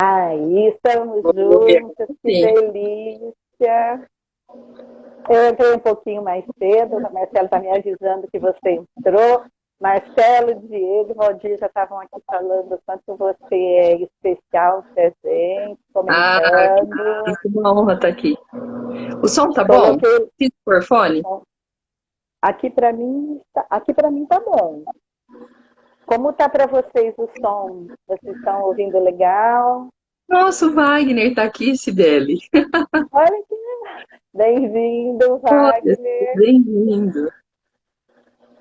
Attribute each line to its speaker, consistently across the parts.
Speaker 1: Aí, estamos
Speaker 2: Oi,
Speaker 1: juntas, que
Speaker 2: sim.
Speaker 1: delícia. Eu entrei um pouquinho mais cedo, o Marcelo está me avisando que você entrou. Marcelo, Diego e Valdir já estavam aqui falando o quanto você é especial, presente,
Speaker 2: Ah,
Speaker 1: comentando.
Speaker 2: que uma honra estar aqui. O som tá bom?
Speaker 1: Coloquei
Speaker 2: Preciso pôr fone?
Speaker 1: aqui para mim tá bom. Como tá para vocês o som? Vocês estão ouvindo legal?
Speaker 2: Nossa, o Wagner tá aqui, Sibeli.
Speaker 1: Olha que bem-vindo,
Speaker 2: Olha,
Speaker 1: Wagner.
Speaker 2: bem-vindo.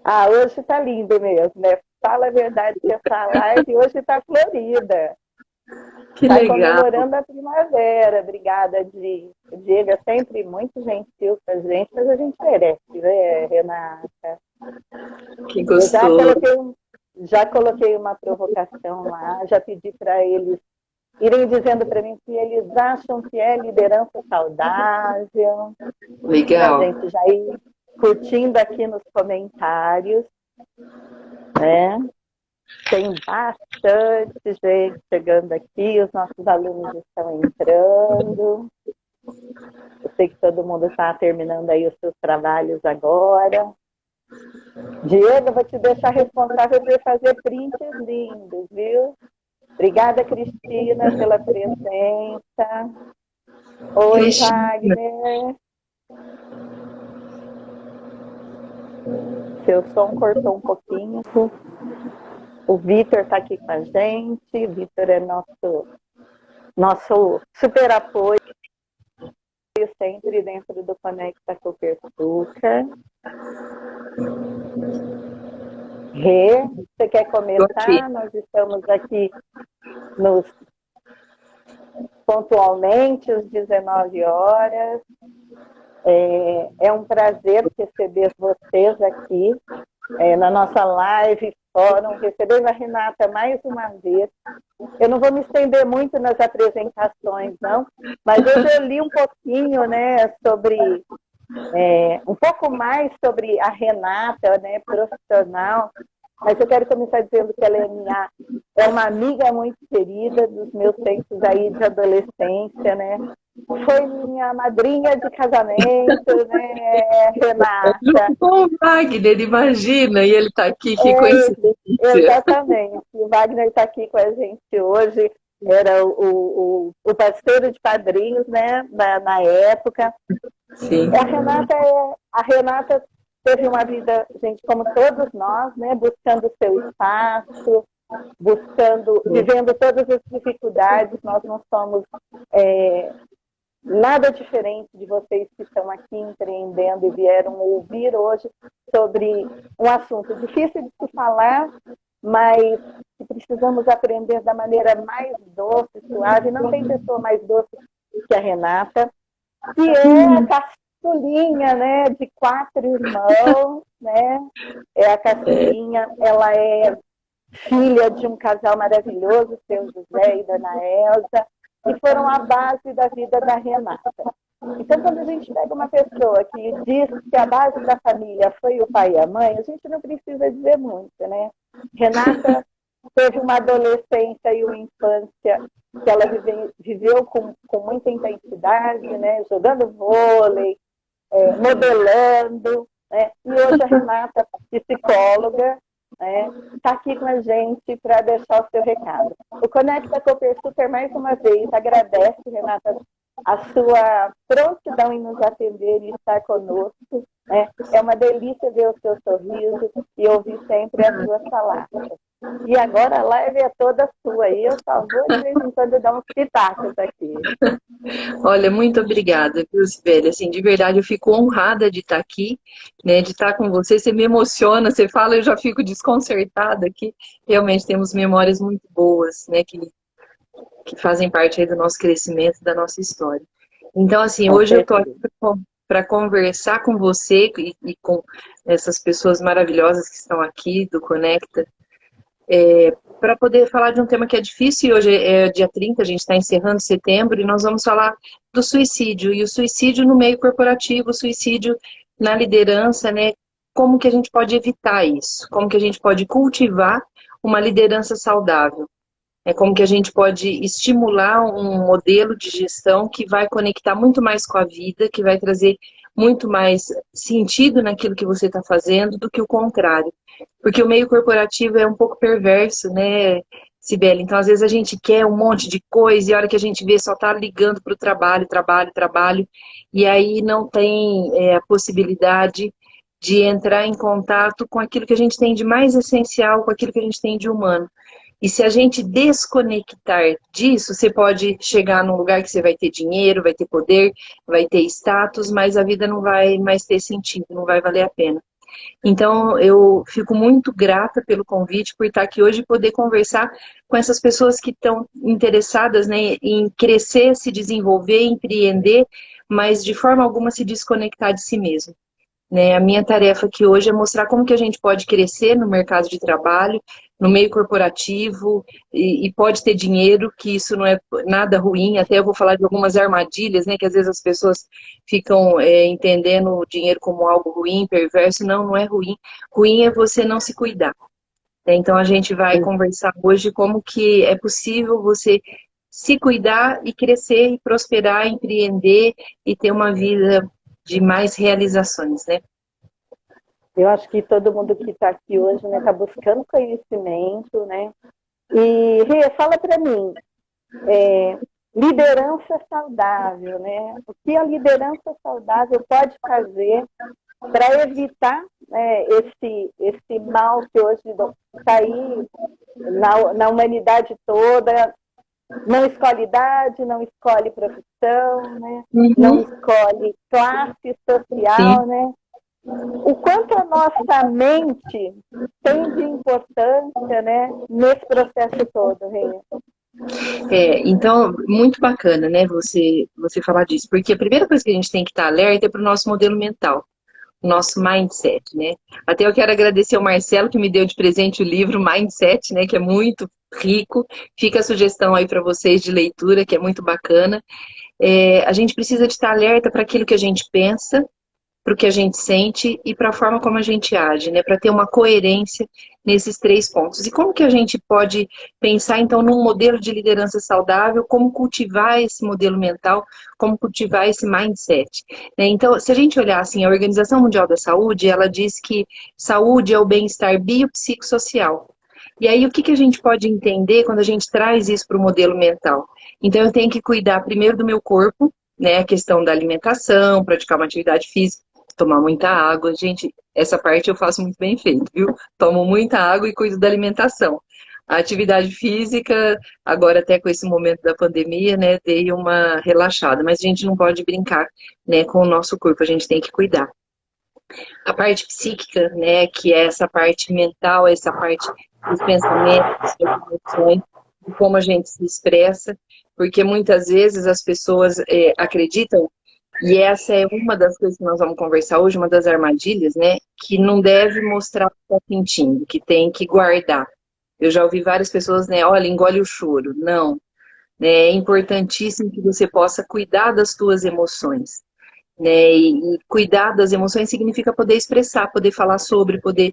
Speaker 1: Ah, hoje tá lindo mesmo, né? Fala a verdade que essa live hoje tá florida.
Speaker 2: Que
Speaker 1: Tá
Speaker 2: legal,
Speaker 1: comemorando a primavera. Obrigada, Di. O Diego é sempre muito gentil com a gente, mas a gente merece, né, Renata?
Speaker 2: que
Speaker 1: Eu
Speaker 2: gostoso.
Speaker 1: já coloquei uma provocação lá, já pedi para eles irem dizendo para mim se eles acham que é liderança saudável, para a
Speaker 2: Legal.
Speaker 1: gente já ir curtindo aqui nos comentários, né? Tem bastante gente chegando aqui, os nossos alunos estão entrando. Eu sei que todo mundo está terminando aí os seus trabalhos agora. Diego, eu vou te deixar responsável por fazer prints lindos, viu? Obrigada, Cristina, pela presença. Oi,
Speaker 2: Cristina,
Speaker 1: Wagner. Seu som cortou um pouquinho. O Vitor está aqui com a gente. O Vitor é nosso super apoio sempre dentro do Conecta Copersucar. Rê, você quer
Speaker 2: tô aqui.
Speaker 1: começar? Nós estamos aqui nos, pontualmente às 19 horas. É um prazer receber vocês aqui na nossa live, fórum, recebendo a Renata mais uma vez. Eu não vou me estender muito nas apresentações, não, mas hoje eu li um pouquinho, né, sobre, um pouco mais sobre a Renata, né, profissional, mas eu quero começar dizendo que ela é uma amiga muito querida dos meus tempos aí de adolescência, né? Foi minha madrinha de casamento, né, Renata?
Speaker 2: Junto com o Wagner, imagina, e ele tá aqui, que coincidência.
Speaker 1: Exatamente. O Wagner está aqui com a gente hoje. Era o parceiro de padrinhos, né, na época.
Speaker 2: Sim.
Speaker 1: A Renata teve uma vida, gente, como todos nós, né, buscando o seu espaço, vivendo todas as dificuldades. Nós não somos nada diferente de vocês que estão aqui empreendendo e vieram ouvir hoje sobre um assunto difícil de se falar, mas que precisamos aprender da maneira mais doce, suave. Não tem pessoa mais doce que a Renata, que é a caçulinha, né, de 4 irmãos, né? É a caçulinha, ela é filha de um casal maravilhoso, seu José e Dona Elza, e foram a base da vida da Renata. Então, quando a gente pega uma pessoa que diz que a base da família foi o pai e a mãe, a gente não precisa dizer muito, né? Renata teve uma adolescência e uma infância que ela viveu com muita intensidade, né? Jogando vôlei, modelando, né? E hoje a Renata, psicóloga, né, está aqui com a gente para deixar o seu recado. O Conecta Cooper Super, mais uma vez, agradece, Renata, a sua prontidão em nos atender e estar conosco. Né? É uma delícia ver o seu sorriso e ouvir sempre as suas palavras. E agora a live é toda sua, e eu só vou de vez em quando dar uns pitacos aqui.
Speaker 2: Olha, muito obrigada, viu, Sibeli? Assim, de verdade, eu fico honrada de estar aqui, né, de estar com você. Você me emociona, você fala, eu já fico desconcertada aqui. Realmente temos memórias muito boas, né, que fazem parte aí do nosso crescimento, da nossa história. Então, assim,
Speaker 1: Com
Speaker 2: hoje eu estou aqui
Speaker 1: certeza.
Speaker 2: para conversar com você e com essas pessoas maravilhosas que estão aqui do Conecta, para poder falar de um tema que é difícil. E hoje é dia 30, a gente está encerrando setembro, e nós vamos falar do suicídio, e o suicídio no meio corporativo, o suicídio na liderança, né? Como que a gente pode evitar isso? Como que a gente pode cultivar uma liderança saudável? É como que a gente pode estimular um modelo de gestão que vai conectar muito mais com a vida, que vai trazer muito mais sentido naquilo que você está fazendo do que o contrário. Porque o meio corporativo é um pouco perverso, né, Cibele? Então, às vezes a gente quer um monte de coisa e a hora que a gente vê só tá ligando para o trabalho, trabalho, trabalho, e aí não tem a possibilidade de entrar em contato com aquilo que a gente tem de mais essencial, com aquilo que a gente tem de humano. E se a gente desconectar disso, você pode chegar num lugar que você vai ter dinheiro, vai ter poder, vai ter status, mas a vida não vai mais ter sentido, não vai valer a pena. Então, eu fico muito grata pelo convite, por estar aqui hoje e poder conversar com essas pessoas que estão interessadas, né, em crescer, se desenvolver, empreender, mas de forma alguma se desconectar de si mesmo. Né? A minha tarefa aqui hoje é mostrar como que a gente pode crescer no mercado de trabalho, no meio corporativo, e pode ter dinheiro, que isso não é nada ruim. Até eu vou falar de algumas armadilhas, né, que às vezes as pessoas ficam entendendo o dinheiro como algo ruim, perverso. Não, não é ruim. Ruim é você não se cuidar. Né? Então a gente vai conversar hoje como que é possível você se cuidar e crescer e prosperar, empreender e ter uma vida de mais realizações, né?
Speaker 1: Eu acho que todo mundo que está aqui hoje está buscando conhecimento, né? E, Rê, fala para mim, liderança saudável, né? O que a liderança saudável pode fazer para evitar esse mal que hoje está aí na humanidade toda? Não escolhe idade, não escolhe profissão, né? Não escolhe classe social, né? O quanto a nossa mente tem de importância, né, nesse processo todo, Rê?
Speaker 2: Então, muito bacana, né, você falar disso, porque a primeira coisa que a gente tem que estar alerta é para o nosso modelo mental, o nosso mindset, né? Até eu quero agradecer ao Marcelo que me deu de presente o livro Mindset, né, que é muito rico. Fica a sugestão aí para vocês de leitura, que é muito bacana. A gente precisa de estar alerta para aquilo que a gente pensa, para o que a gente sente e para a forma como a gente age, né? Para ter uma coerência nesses 3 pontos. E como que a gente pode pensar, então, num modelo de liderança saudável, como cultivar esse modelo mental, como cultivar esse mindset, né? Então, se a gente olhar assim, a Organização Mundial da Saúde, ela diz que saúde é o bem-estar biopsicossocial. E aí, o que que a gente pode entender quando a gente traz isso para o modelo mental? Então, eu tenho que cuidar primeiro do meu corpo, né? A questão da alimentação, praticar uma atividade física, tomar muita água. Gente, essa parte eu faço muito bem feito, viu? Tomo muita água e cuido da alimentação. A atividade física, agora até com esse momento da pandemia, né, dei uma relaxada, mas a gente não pode brincar, né, com o nosso corpo, a gente tem que cuidar. A parte psíquica, né, que é essa parte mental, essa parte dos pensamentos, das emoções, de como a gente se expressa, porque muitas vezes as pessoas acreditam. E essa é uma das coisas que nós vamos conversar hoje, uma das armadilhas, né? Que não deve mostrar o que está sentindo, que tem que guardar. Eu já ouvi várias pessoas, né? Olha, engole o choro. Não. Né, é importantíssimo que você possa cuidar das suas emoções. Né? E cuidar das emoções significa poder expressar, poder falar sobre, poder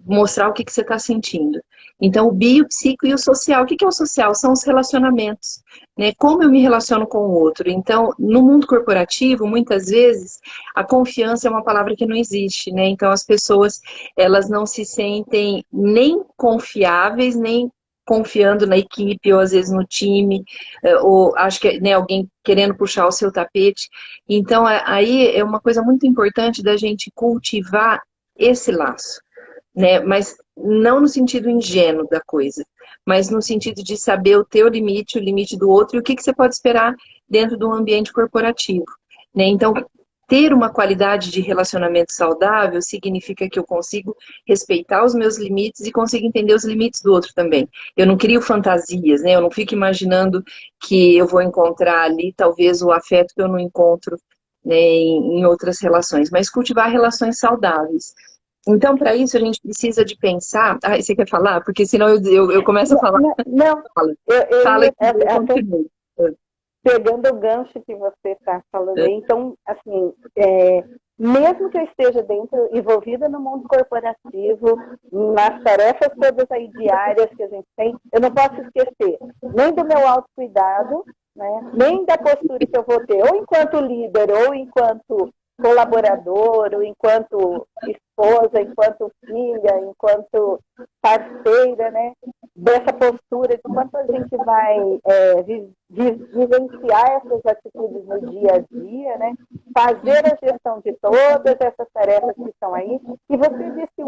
Speaker 2: mostrar o que você está sentindo. Então, o bio, o psico e o social. O que é o social? São os relacionamentos. Né? Como eu me relaciono com o outro. Então, no mundo corporativo, muitas vezes, a confiança é uma palavra que não existe. Né? Então, as pessoas, elas não se sentem nem confiáveis, nem confiando na equipe, ou às vezes no time, ou acho que né, alguém querendo puxar o seu tapete. Então, aí é uma coisa muito importante da gente cultivar esse laço, né? Mas não no sentido ingênuo da coisa, mas no sentido de saber o teu limite, o limite do outro e o que você pode esperar dentro de um ambiente corporativo, né? Então, ter uma qualidade de relacionamento saudável significa que eu consigo respeitar os meus limites e consigo entender os limites do outro também. Eu não crio fantasias, né? Eu não fico imaginando que eu vou encontrar ali talvez o afeto que eu não encontro, né, em outras relações, mas cultivar relações saudáveis. Então, para isso, a gente precisa de pensar... Ah, você quer falar? Porque senão eu começo a falar.
Speaker 1: Não,
Speaker 2: Fala,
Speaker 1: eu
Speaker 2: que eu continuo.
Speaker 1: pegando o gancho que você está falando aí, então, assim, mesmo que eu esteja envolvida no mundo corporativo, nas tarefas todas aí diárias que a gente tem, eu não posso esquecer nem do meu autocuidado, né, nem da postura que eu vou ter, ou enquanto líder, ou enquanto colaborador, ou enquanto esposa, enquanto filha, enquanto parceira, né, dessa postura de quanto a gente vai vivenciar essas atitudes no dia a dia, né, fazer a gestão de todas essas tarefas que estão aí. E você disse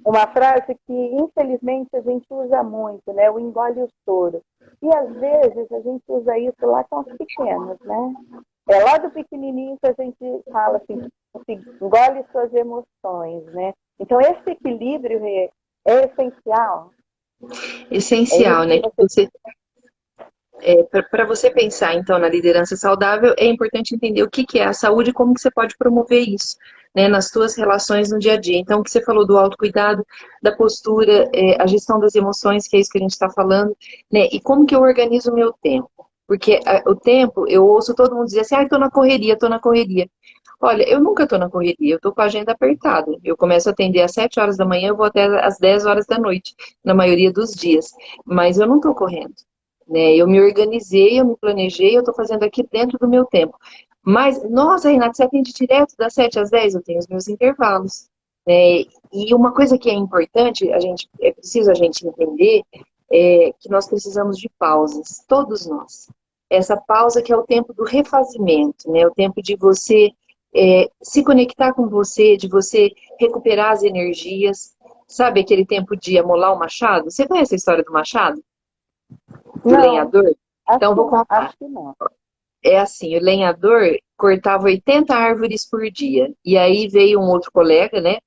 Speaker 1: uma frase que, infelizmente, a gente usa muito, né, o engole o choro. E, às vezes, a gente usa isso lá com os pequenos, né? É lá do pequenininho que a gente fala assim, engole suas emoções, né? Então, esse equilíbrio é essencial.
Speaker 2: Essencial, né?
Speaker 1: Você...
Speaker 2: Para você pensar, então, na liderança saudável, é importante entender o que é a saúde e como que você pode promover isso, né, nas suas relações no dia a dia. Então, o que você falou do autocuidado, da postura, a gestão das emoções, que é isso que a gente está falando, né, e como que eu organizo o meu tempo. Porque o tempo, eu ouço todo mundo dizer assim, estou na correria, estou na correria. Olha, eu nunca estou na correria, eu estou com a agenda apertada. Eu começo a atender às 7 horas da manhã, eu vou até às 10 horas da noite, na maioria dos dias. Mas eu não estou correndo. Né? Eu me organizei, eu me planejei, eu estou fazendo aqui dentro do meu tempo. Mas, nossa, Renata, você atende direto das 7 às 10? Eu tenho os meus intervalos. Né? E uma coisa que é importante, é preciso a gente entender, que nós precisamos de pausas, todos nós. Essa pausa que é o tempo do refazimento, né? O tempo de você se conectar com você, de você recuperar as energias. Sabe aquele tempo de amolar o machado? Você conhece a história do machado? Do
Speaker 1: Não,
Speaker 2: lenhador? Então, vou contar.
Speaker 1: acho que não.
Speaker 2: É assim, o lenhador cortava 80 árvores por dia. E aí veio um outro colega, né,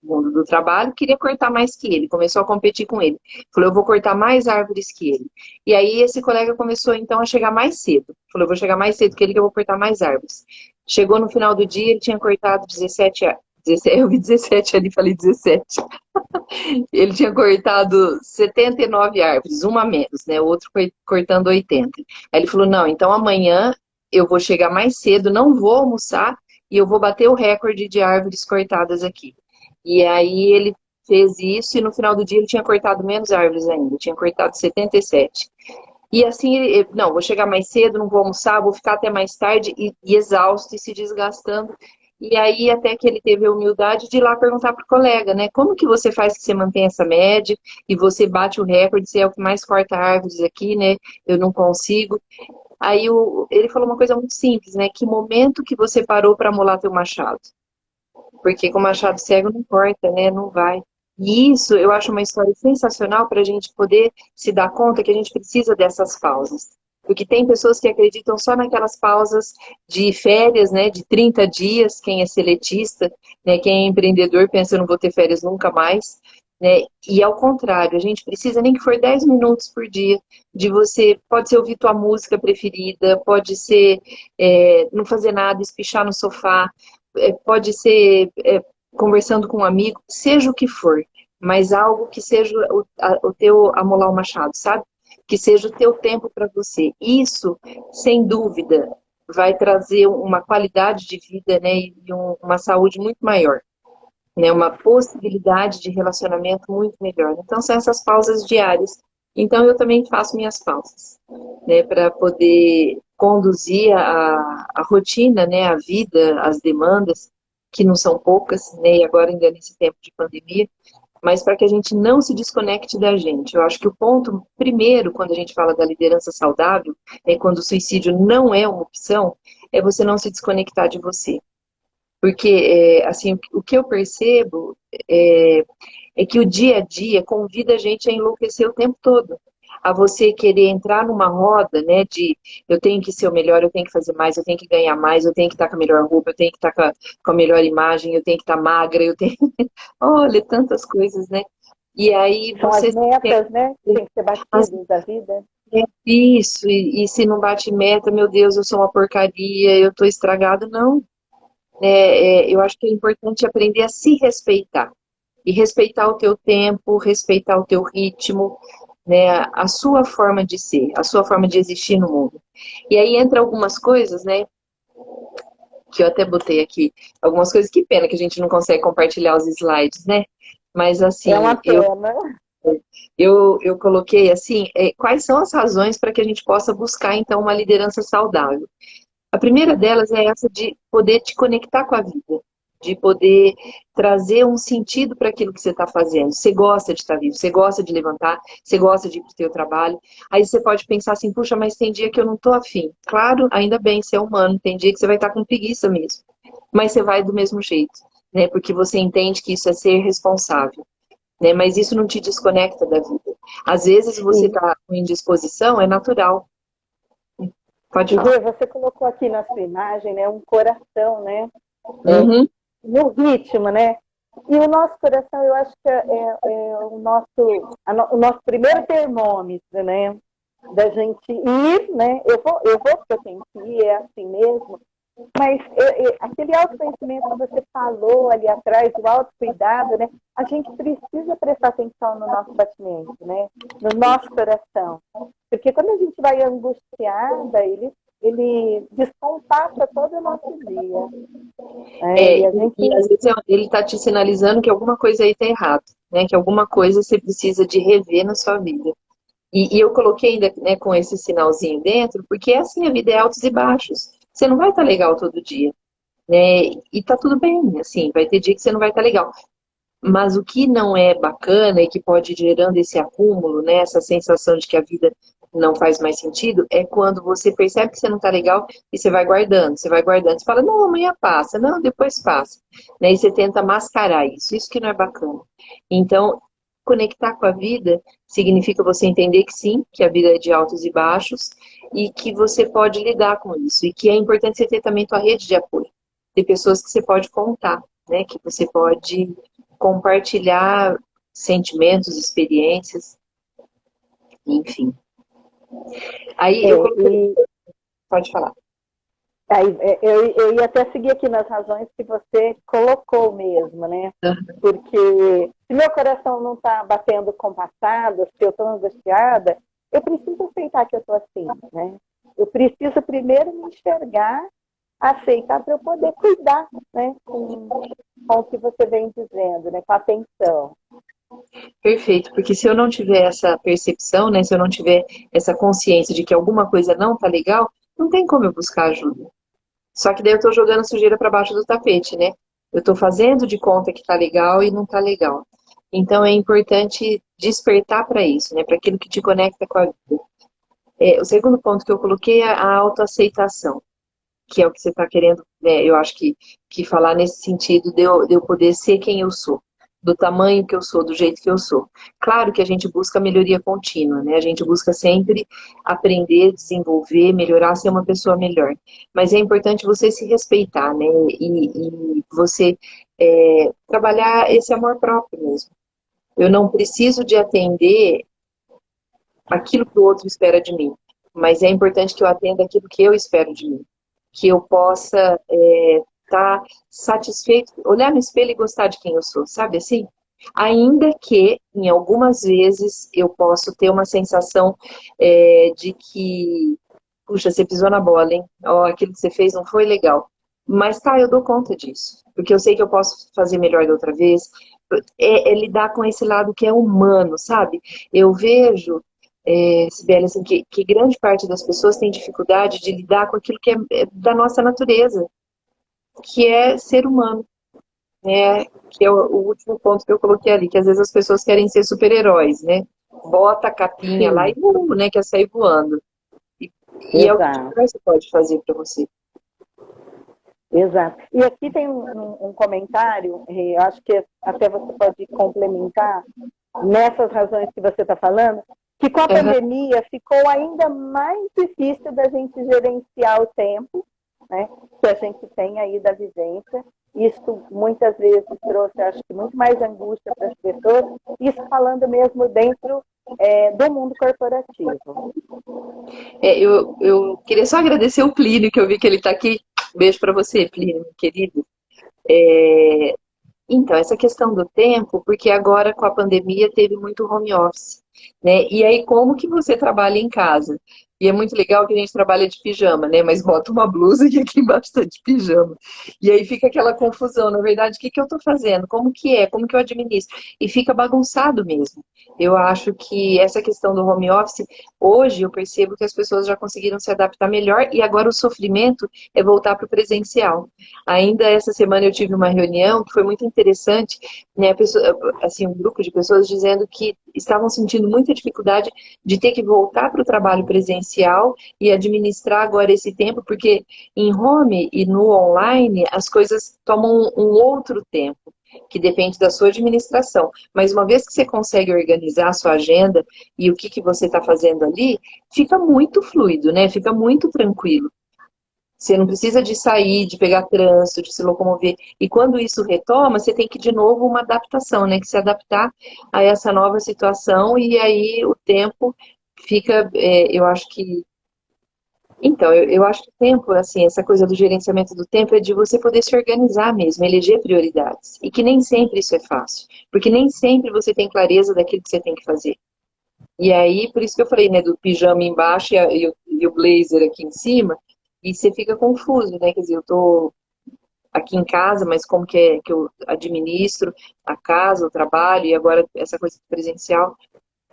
Speaker 2: do mundo do trabalho, queria cortar mais que ele. Começou a competir com ele. Falou, eu vou cortar mais árvores que ele. E aí esse colega começou, então, a chegar mais cedo. Falou, eu vou chegar mais cedo que ele, que eu vou cortar mais árvores. Chegou no final do dia, ele tinha cortado 17 árvores. Eu vi 17 ali, falei 17. Ele tinha cortado 79 árvores, uma a menos, né? O outro cortando 80. Aí ele falou, não, então amanhã eu vou chegar mais cedo, não vou almoçar e eu vou bater o recorde de árvores cortadas aqui. E aí ele fez isso e no final do dia ele tinha cortado menos árvores ainda, tinha cortado 77. E assim, não, vou chegar mais cedo, não vou almoçar, vou ficar até mais tarde e exausto e se desgastando. E aí até que ele teve a humildade de ir lá perguntar para o colega, né? Como que você faz que você mantém essa média e você bate o recorde, você é o que mais corta árvores aqui, né? Eu não consigo. Aí ele falou uma coisa muito simples, né? Que momento que você parou para amolar teu machado? Porque com machado cego não corta, né? Não vai. E isso eu acho uma história sensacional para a gente poder se dar conta que a gente precisa dessas pausas. Porque tem pessoas que acreditam só naquelas pausas de férias, né? De 30 dias, quem é seletista, né? Quem é empreendedor pensa, eu não vou ter férias nunca mais. Né? E ao contrário, a gente precisa nem que for 10 minutos por dia de você, pode ser ouvir tua música preferida, pode ser não fazer nada, espichar no sofá, pode ser conversando com um amigo, seja o que for, mas algo que seja o teu amolar o machado, sabe? Que seja o teu tempo para você. Isso, sem dúvida, vai trazer uma qualidade de vida, né, e uma saúde muito maior, né, uma possibilidade de relacionamento muito melhor. Então, são essas pausas diárias. Então, eu também faço minhas pausas, né, para poder conduzir a rotina, né, a vida, as demandas, que não são poucas, né, e agora ainda nesse tempo de pandemia, mas para que a gente não se desconecte da gente. Eu acho que o ponto primeiro, quando a gente fala da liderança saudável, né, quando o suicídio não é uma opção, é você não se desconectar de você. Porque, assim, o que eu percebo é que o dia a dia convida a gente a enlouquecer o tempo todo. A você querer entrar numa roda, né, de eu tenho que ser o melhor, eu tenho que fazer mais, eu tenho que ganhar mais, eu tenho que estar com a melhor roupa, eu tenho que estar com a melhor imagem, eu tenho que estar magra, eu tenho... Olha, tantas coisas, né? E aí
Speaker 1: São as
Speaker 2: você...
Speaker 1: metas, né? Tem que ser batidas da vida.
Speaker 2: Isso, e se não bate meta, meu Deus, eu sou uma porcaria, eu tô estragado, não. Eu acho que é importante aprender a se respeitar. E respeitar o teu tempo, respeitar o teu ritmo, né, a sua forma de ser, a sua forma de existir no mundo. E aí entra algumas coisas, né, que eu até botei aqui algumas coisas, que pena que a gente não consegue compartilhar os slides, né? Mas assim,
Speaker 1: É uma
Speaker 2: eu,
Speaker 1: pena.
Speaker 2: eu coloquei assim, quais são as razões para que a gente possa buscar então uma liderança saudável? A primeira delas é essa de poder te conectar com a vida, de poder trazer um sentido para aquilo que você está fazendo. Você gosta de estar vivo, você gosta de levantar, você gosta de ir para o seu trabalho. Aí você pode pensar assim, puxa, mas tem dia que eu não estou afim. Claro, ainda bem, você é humano, tem dia que você vai estar com preguiça mesmo. Mas você vai do mesmo jeito, né? Porque você entende que isso é ser responsável, né? Mas isso não te desconecta da vida. Às vezes você
Speaker 1: E,
Speaker 2: está com indisposição, é natural. Pode
Speaker 1: e
Speaker 2: falar.
Speaker 1: Rê, você colocou aqui na sua imagem, né, um coração, né? É,
Speaker 2: Uhum.
Speaker 1: no ritmo, né? E o nosso coração, eu acho que é o nosso primeiro termômetro, né? Da gente ir, né? Eu vou porque eu tenho que ir, é assim mesmo. Mas aquele autoconhecimento que você falou ali atrás, o autocuidado, né? A gente precisa prestar atenção no nosso batimento, né? No nosso coração. Porque quando a gente vai angustiada, ele descompassa todo o nosso dia. Né?
Speaker 2: É,
Speaker 1: E a
Speaker 2: e
Speaker 1: gente
Speaker 2: às vezes ele está te sinalizando que alguma coisa aí está errada, né? Que alguma coisa você precisa de rever na sua vida. E eu coloquei ainda, né, com esse sinalzinho dentro, porque é assim, a vida é altos e baixos. Você não vai estar legal todo dia, né? E tá tudo bem, assim, vai ter dia que você não vai estar legal. Mas o que não é bacana e que pode ir gerando esse acúmulo, né, essa sensação de que a vida não faz mais sentido, é quando você percebe que você não está legal e você vai guardando, você vai guardando. Você fala, não, amanhã passa, não, depois passa. Né, e você tenta mascarar isso que não é bacana. Então, conectar com a vida significa você entender que sim, que a vida é de altos e baixos e que você pode lidar com isso. E que é importante você ter também sua rede de apoio. Ter pessoas que você pode contar, né, que você pode compartilhar sentimentos, experiências, enfim. Aí
Speaker 1: é,
Speaker 2: eu coloquei,
Speaker 1: e
Speaker 2: pode falar.
Speaker 1: aí, eu ia até seguir aqui nas razões que você colocou mesmo, né? Porque se meu coração não está batendo compassado, se eu estou angustiada, eu preciso aceitar que eu estou assim, né? Eu preciso primeiro me enxergar, aceitar para eu poder cuidar, né? Com o que você vem dizendo, né? Com atenção.
Speaker 2: Perfeito, porque se eu não tiver essa percepção, né, se eu não tiver essa consciência de que alguma coisa não tá legal, não tem como eu buscar ajuda. Só que daí eu tô jogando sujeira para baixo do tapete, né? Eu tô fazendo de conta que tá legal e não tá legal. Então é importante despertar para isso, né, para aquilo que te conecta com a vida. O segundo ponto que eu coloquei é a autoaceitação, que é o que você está querendo, né, eu acho que falar nesse sentido de eu poder ser quem eu sou, do tamanho que eu sou, do jeito que eu sou. Claro que a gente busca melhoria contínua, né? A gente busca sempre aprender, desenvolver, melhorar, ser uma pessoa melhor. Mas é importante você se respeitar, né? E você trabalhar esse amor próprio mesmo. Eu não preciso de atender aquilo que o outro espera de mim, mas é importante que eu atenda aquilo que eu espero de mim, que eu possa estar satisfeito, olhar no espelho e gostar de quem eu sou, sabe assim? Ainda que, em algumas vezes, eu posso ter uma sensação de que, puxa, você pisou na bola, hein? Ó, aquilo que você fez não foi legal. Mas tá, eu dou conta disso, porque eu sei que eu posso fazer melhor da outra vez. É lidar com esse lado que é humano, sabe? Eu vejo Sibeli, assim, que grande parte das pessoas tem dificuldade de lidar com aquilo que é da nossa natureza, que é ser humano, né? Que é o último ponto que eu coloquei ali, que às vezes as pessoas querem ser super-heróis, né? Bota a capinha lá e
Speaker 1: Sim,
Speaker 2: né? Quer sair voando. E é o que de
Speaker 1: exato.
Speaker 2: melhor você pode fazer para você.
Speaker 1: Exato. E aqui tem um comentário, eu acho que até você pode complementar nessas razões que você está falando, que com a
Speaker 2: Uhum.
Speaker 1: pandemia ficou ainda mais difícil da gente gerenciar o tempo, né, que a gente tem aí da vivência. Isso muitas vezes trouxe, acho que, muito mais angústia para as pessoas, isso falando mesmo dentro do mundo corporativo.
Speaker 2: Eu queria só agradecer o Plínio, que eu vi que ele está aqui. Beijo para você, Plínio, meu querido. Então, essa questão do tempo, porque agora com a pandemia teve muito home office, né? E aí, como que você trabalha em casa? E é muito legal que a gente trabalha de pijama, né? Mas bota uma blusa e aqui embaixo tá de pijama. E aí fica aquela confusão, na verdade, o que que eu tô fazendo? Como que é? Como que eu administro? E fica bagunçado mesmo. Eu acho que essa questão do home office, hoje eu percebo que as pessoas já conseguiram se adaptar melhor e agora o sofrimento é voltar para o presencial. Ainda essa semana eu tive uma reunião que foi muito interessante, né? Assim, um grupo de pessoas dizendo que estavam sentindo muita dificuldade de ter que voltar para o trabalho presencial e administrar agora esse tempo, porque em home e no online as coisas tomam um outro tempo, que depende da sua administração. Mas uma vez que você consegue organizar a sua agenda e o que, que você está fazendo ali, fica muito fluido, né? Fica muito tranquilo. Você não precisa de sair, de pegar trânsito, de se locomover. E quando isso retoma, você tem que, de novo, uma adaptação, né? Que se adaptar a essa nova situação e aí o tempo fica, eu acho que... Então, eu acho que o tempo, assim, essa coisa do gerenciamento do tempo é de você poder se organizar mesmo, eleger prioridades. E que nem sempre isso é fácil. Porque nem sempre você tem clareza daquilo que você tem que fazer. E aí, por isso que eu falei, né, do pijama embaixo e o blazer aqui em cima, e você fica confuso, né? Quer dizer, eu tô aqui em casa, mas como que é que eu administro a casa, o trabalho, e agora essa coisa presencial,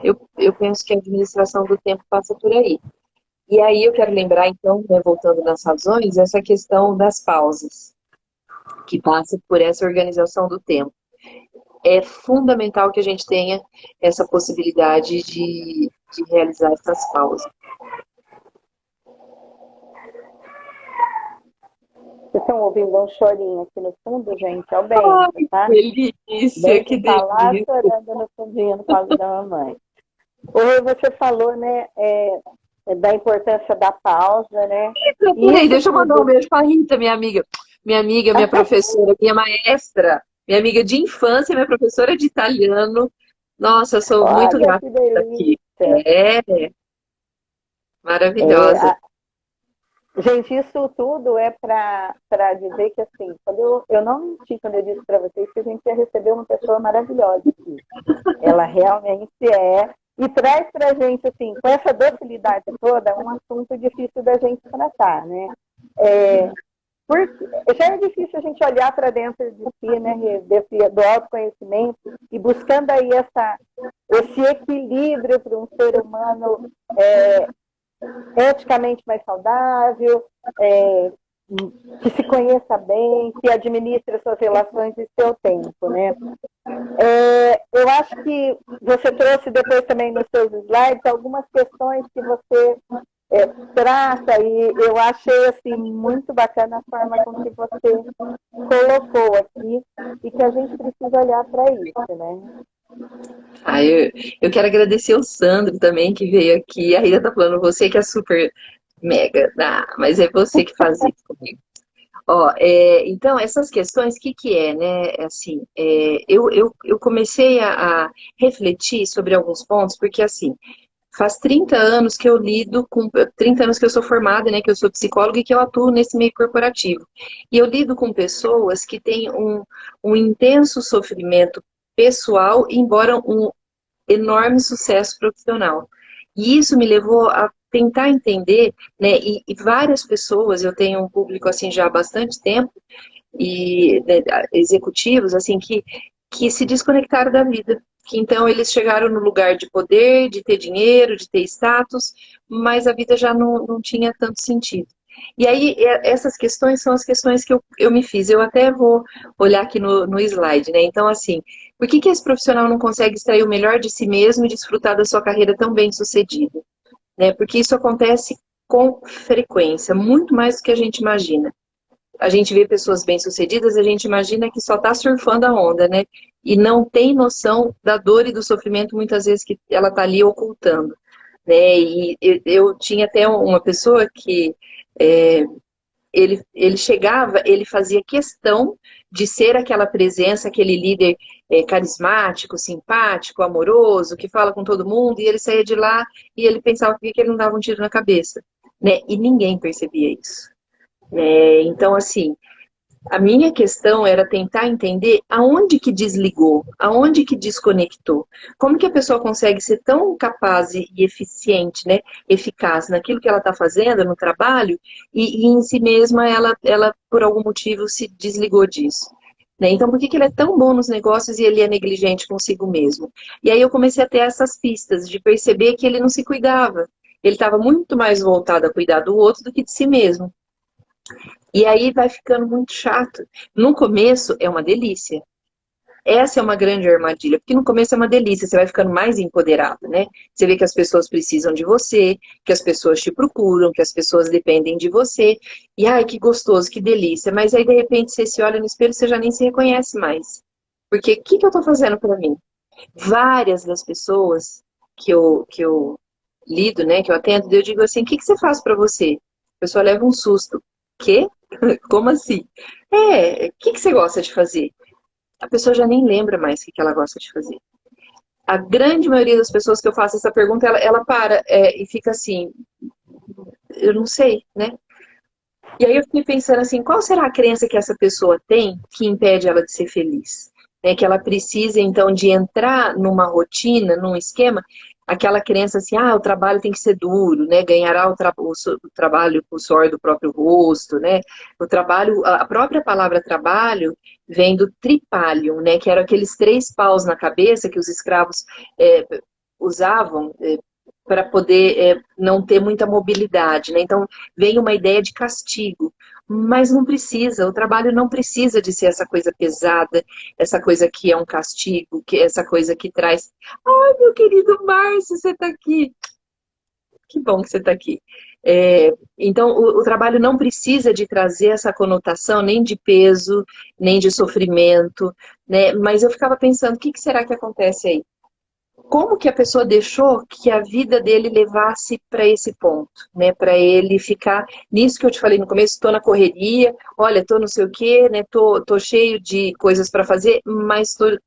Speaker 2: eu penso que a administração do tempo passa por aí. E aí eu quero lembrar, então, né, voltando nas razões, essa questão das pausas, que passa por essa organização do tempo. É fundamental que a gente tenha essa possibilidade de realizar essas pausas.
Speaker 1: Vocês estão ouvindo um chorinho aqui no fundo, gente? É o
Speaker 2: Ai,
Speaker 1: Bento, tá?
Speaker 2: que delícia, que
Speaker 1: Bento tá lá
Speaker 2: delícia.
Speaker 1: chorando no fundinho no colo da mamãe. Hoje você falou, né, da importância da pausa, né? E
Speaker 2: Peraí,
Speaker 1: isso
Speaker 2: deixa eu mandar um
Speaker 1: tudo.
Speaker 2: beijo pra Rita, minha amiga. Minha amiga, minha professora, minha maestra, minha amiga de infância, minha professora de italiano. Nossa, eu sou muito
Speaker 1: Olha
Speaker 2: grata
Speaker 1: que
Speaker 2: por estar aqui.
Speaker 1: delícia.
Speaker 2: É,
Speaker 1: É,
Speaker 2: maravilhosa.
Speaker 1: gente, isso tudo é para dizer que, assim, quando eu não menti quando eu disse para vocês que a gente ia receber uma pessoa maravilhosa aqui. Ela realmente é. E traz para a gente, assim, com essa docilidade toda, um assunto difícil da gente tratar, né? Porque já é difícil a gente olhar para dentro de si, né, do autoconhecimento, e buscando aí esse equilíbrio para um ser humano eticamente mais saudável, que se conheça bem, que administre suas relações e seu tempo, né? Eu acho que você trouxe depois também nos seus slides algumas questões que você trata, e eu achei assim, muito bacana a forma com que você colocou aqui, e que a gente precisa olhar para isso, né?
Speaker 2: Ah, eu quero agradecer o Sandro também, que veio aqui. A Rita tá falando, você que é super mega, mas é você que faz isso comigo. Ó, então, essas questões, o que que é, né? Assim, eu comecei a refletir sobre alguns pontos, porque, assim, faz 30 anos que eu lido com... 30 anos que eu sou formada, né? Que eu sou psicóloga e que eu atuo nesse meio corporativo. E eu lido com pessoas que têm um intenso sofrimento pessoal, embora um enorme sucesso profissional. E isso me levou a tentar entender, né, e várias pessoas, eu tenho um público assim já há bastante tempo, e né, executivos assim que se desconectaram da vida. Que então eles chegaram no lugar de poder, de ter dinheiro, de ter status, mas a vida já não tinha tanto sentido. E aí, essas questões são as questões que eu me fiz. Eu até vou olhar aqui no slide, né? Então, assim, por que esse profissional não consegue extrair o melhor de si mesmo e desfrutar da sua carreira tão bem sucedida? Né? Porque isso acontece com frequência, muito mais do que a gente imagina. A gente vê pessoas bem-sucedidas, a gente imagina que só está surfando a onda, né? E não tem noção da dor e do sofrimento, muitas vezes, que ela está ali ocultando. Né? E eu tinha até uma pessoa que é, ele chegava, ele fazia questão de ser aquela presença, aquele líder carismático, simpático, amoroso, que fala com todo mundo, e ele saía de lá e ele pensava que ele não dava um tiro na cabeça. Né? E ninguém percebia isso. Então, assim, A minha questão era tentar entender aonde que desligou, aonde que desconectou. Como que a pessoa consegue ser tão capaz e eficiente, né, eficaz naquilo que ela está fazendo no trabalho e em si mesma ela, por algum motivo, se desligou disso. Né? Então, por que que ele é tão bom nos negócios e ele é negligente consigo mesmo? E aí eu comecei a ter essas pistas de perceber que ele não se cuidava. Ele estava muito mais voltado a cuidar do outro do que de si mesmo. E aí vai ficando muito chato. No começo é uma delícia. Essa é uma grande armadilha, porque no começo é uma delícia, você vai ficando mais empoderado, né? Você vê que as pessoas precisam de você, que as pessoas te procuram, que as pessoas dependem de você. E ai, que gostoso, que delícia. Mas aí de repente você se olha no espelho e você já nem se reconhece mais. Porque o que que eu tô fazendo para mim? Várias das pessoas que eu lido, né, que eu atendo, eu digo assim, o que que você faz para você? A pessoa leva um susto. Quê? Como assim? O que que você gosta de fazer? A pessoa já nem lembra mais o que que ela gosta de fazer. A grande maioria das pessoas que eu faço essa pergunta, ela para e fica assim, eu não sei, né? E aí eu fiquei pensando assim, qual será a crença que essa pessoa tem que impede ela de ser feliz? Né? Que ela precisa, então, de entrar numa rotina, num esquema, aquela crença assim, o trabalho tem que ser duro, né? Ganhará o trabalho com o suor do próprio rosto, né? O trabalho, a própria palavra trabalho vem do tripalium, né? Que eram aqueles 3 paus na cabeça que os escravos usavam para poder não ter muita mobilidade, né? Então, vem uma ideia de castigo, mas não precisa, o trabalho não precisa de ser essa coisa pesada, essa coisa que é um castigo, que é essa coisa que traz, ai, meu querido Márcio, você está aqui, que bom que você está aqui. Então, o trabalho não precisa de trazer essa conotação nem de peso, nem de sofrimento, né? Mas eu ficava pensando, o que será que acontece aí? Como que a pessoa deixou que a vida dele levasse para esse ponto, né? Para ele ficar nisso que eu te falei no começo, estou na correria, olha, estou não sei o quê, né? Tô cheio de coisas para fazer, mas estou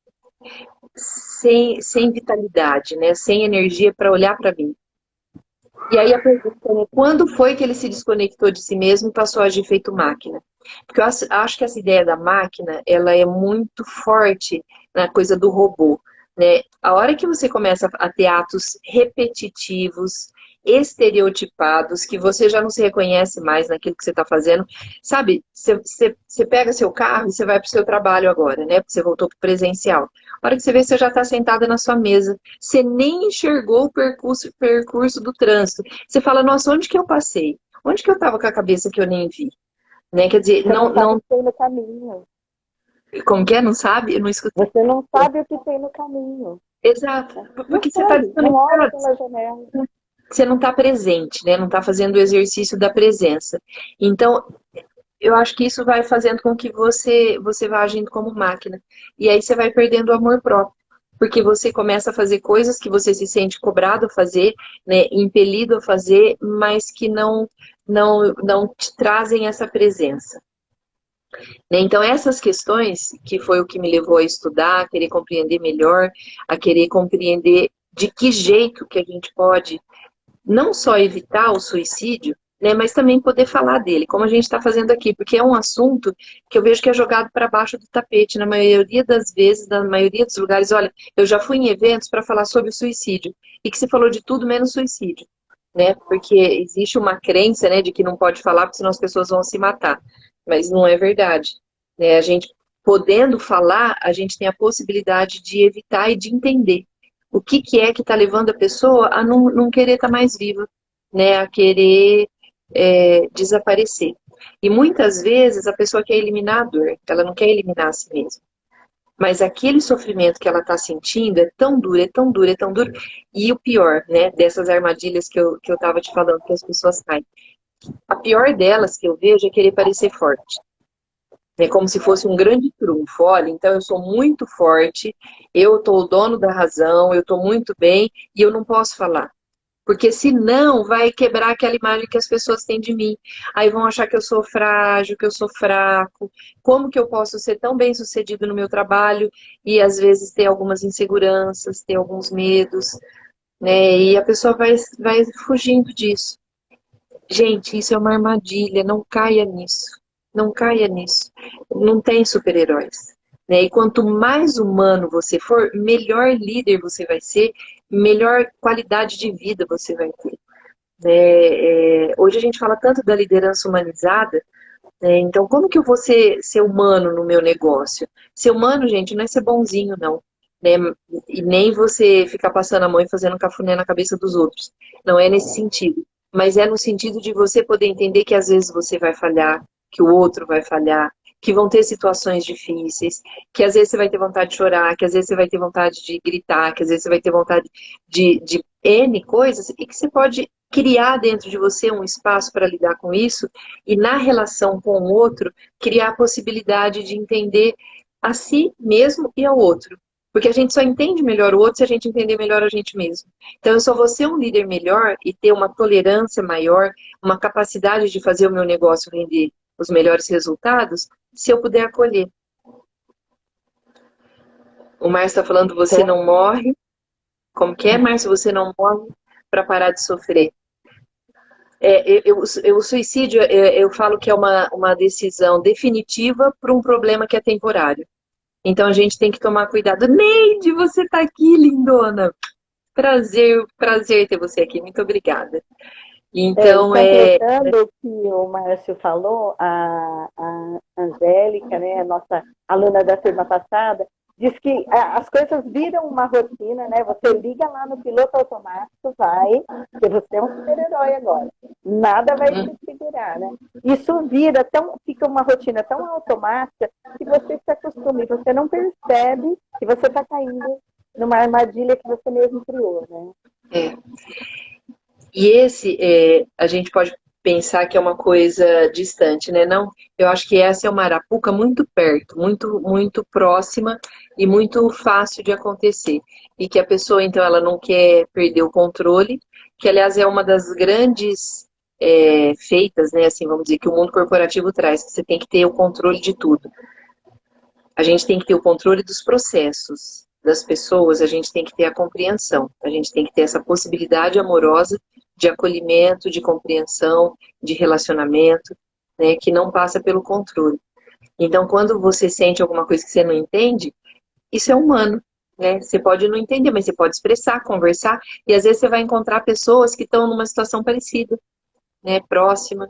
Speaker 2: sem vitalidade, né? Sem energia para olhar para mim. E aí a pergunta é, quando foi que ele se desconectou de si mesmo e passou a agir feito máquina? Porque eu acho que essa ideia da máquina, ela é muito forte na coisa do robô, né? A hora que você começa a ter atos repetitivos, estereotipados, que você já não se reconhece mais naquilo que você está fazendo, sabe? Você pega seu carro e você vai para o seu trabalho agora, né? Porque você voltou para o presencial. A hora que você vê, você já está sentada na sua mesa. Você nem enxergou o percurso do trânsito. Você fala, nossa, onde que eu passei? Onde que eu estava com a cabeça que eu nem vi? Né? Quer dizer,
Speaker 1: Você não sabe o que tem no caminho.
Speaker 2: Como que é? Não sabe? Eu não escutei.
Speaker 1: Você não sabe o que tem no caminho.
Speaker 2: Exato.
Speaker 1: Não
Speaker 2: Porque você está
Speaker 1: sabe, não olha
Speaker 2: desconectado.
Speaker 1: pela janela.
Speaker 2: Você não está presente, né? Não está fazendo o exercício da presença. Então, eu acho que isso vai fazendo com que você vá agindo como máquina. E aí você vai perdendo o amor próprio. Porque você começa a fazer coisas que você se sente cobrado a fazer, né, impelido a fazer, mas que não te trazem essa presença. Né? Então, essas questões, que foi o que me levou a estudar, a querer compreender melhor, a querer compreender de que jeito que a gente pode não só evitar o suicídio, né, mas também poder falar dele, como a gente está fazendo aqui, porque é um assunto que eu vejo que é jogado para baixo do tapete, na maioria das vezes, na maioria dos lugares. Olha, eu já fui em eventos para falar sobre o suicídio, e que se falou de tudo menos suicídio, né, porque existe uma crença, né, de que não pode falar, porque senão as pessoas vão se matar, mas não é verdade, né, a gente podendo falar, a gente tem a possibilidade de evitar e de entender o que é que está levando a pessoa a não querer estar mais viva, né? A querer desaparecer. E muitas vezes a pessoa quer eliminar a dor, ela não quer eliminar a si mesma. Mas aquele sofrimento que ela está sentindo é tão duro, é tão duro, é tão duro. E o pior, né, dessas armadilhas que eu estava te falando, que as pessoas caem. A pior delas que eu vejo é querer parecer forte. É como se fosse um grande trunfo. Olha, então eu sou muito forte, eu estou o dono da razão, eu estou muito bem e eu não posso falar. Porque senão vai quebrar aquela imagem que as pessoas têm de mim. Aí vão achar que eu sou frágil, que eu sou fraco. Como que eu posso ser tão bem sucedido no meu trabalho e às vezes ter algumas inseguranças, ter alguns medos, né? E a pessoa vai fugindo disso. Gente, isso é uma armadilha, não caia nisso. Não caia nisso. Não tem super-heróis. Né? E quanto mais humano você for, melhor líder você vai ser, melhor qualidade de vida você vai ter. Hoje a gente fala tanto da liderança humanizada, né? Então como que eu vou ser humano no meu negócio? Ser humano, gente, não é ser bonzinho, não. Né? E nem você ficar passando a mão e fazendo cafuné na cabeça dos outros. Não é nesse sentido. Mas é no sentido de você poder entender que às vezes você vai falhar, que o outro vai falhar, que vão ter situações difíceis, que às vezes você vai ter vontade de chorar, que às vezes você vai ter vontade de gritar, que às vezes você vai ter vontade de N coisas, e que você pode criar dentro de você um espaço para lidar com isso, e na relação com o outro, criar a possibilidade de entender a si mesmo e ao outro. Porque a gente só entende melhor o outro se a gente entender melhor a gente mesmo. Então, eu só vou ser um líder melhor e ter uma tolerância maior, uma capacidade de fazer o meu negócio render os melhores resultados, se eu puder acolher. O Márcio está falando, você não morre. Como que é, Márcio? Você não morre para parar de sofrer. O suicídio, eu falo que é uma decisão definitiva para um problema que é temporário. Então a gente tem que tomar cuidado. Neide, você está aqui, lindona. Prazer ter você aqui. Muito obrigada. Então,
Speaker 1: completando o que o Márcio falou, a Angélica, né, a nossa aluna da turma passada, diz que as coisas viram uma rotina, né? Você liga lá no piloto automático, vai, porque você é um super-herói agora. Nada vai te segurar, né? Isso fica uma rotina tão automática que você se acostuma e você não percebe que você está caindo numa armadilha que você mesmo criou, né?
Speaker 2: E a gente pode pensar que é uma coisa distante, né? Não, eu acho que essa é uma arapuca muito perto, muito, muito próxima e muito fácil de acontecer. E que a pessoa, então, ela não quer perder o controle, que, aliás, é uma das grandes feitas, né? Assim, vamos dizer, que o mundo corporativo traz, que você tem que ter o controle de tudo. A gente tem que ter o controle dos processos das pessoas, a gente tem que ter a compreensão, a gente tem que ter essa possibilidade amorosa de acolhimento, de compreensão, de relacionamento, né, que não passa pelo controle. Então, quando você sente alguma coisa que você não entende, isso é humano, né? Você pode não entender, mas você pode expressar, conversar, e às vezes você vai encontrar pessoas que estão numa situação parecida, né, próxima.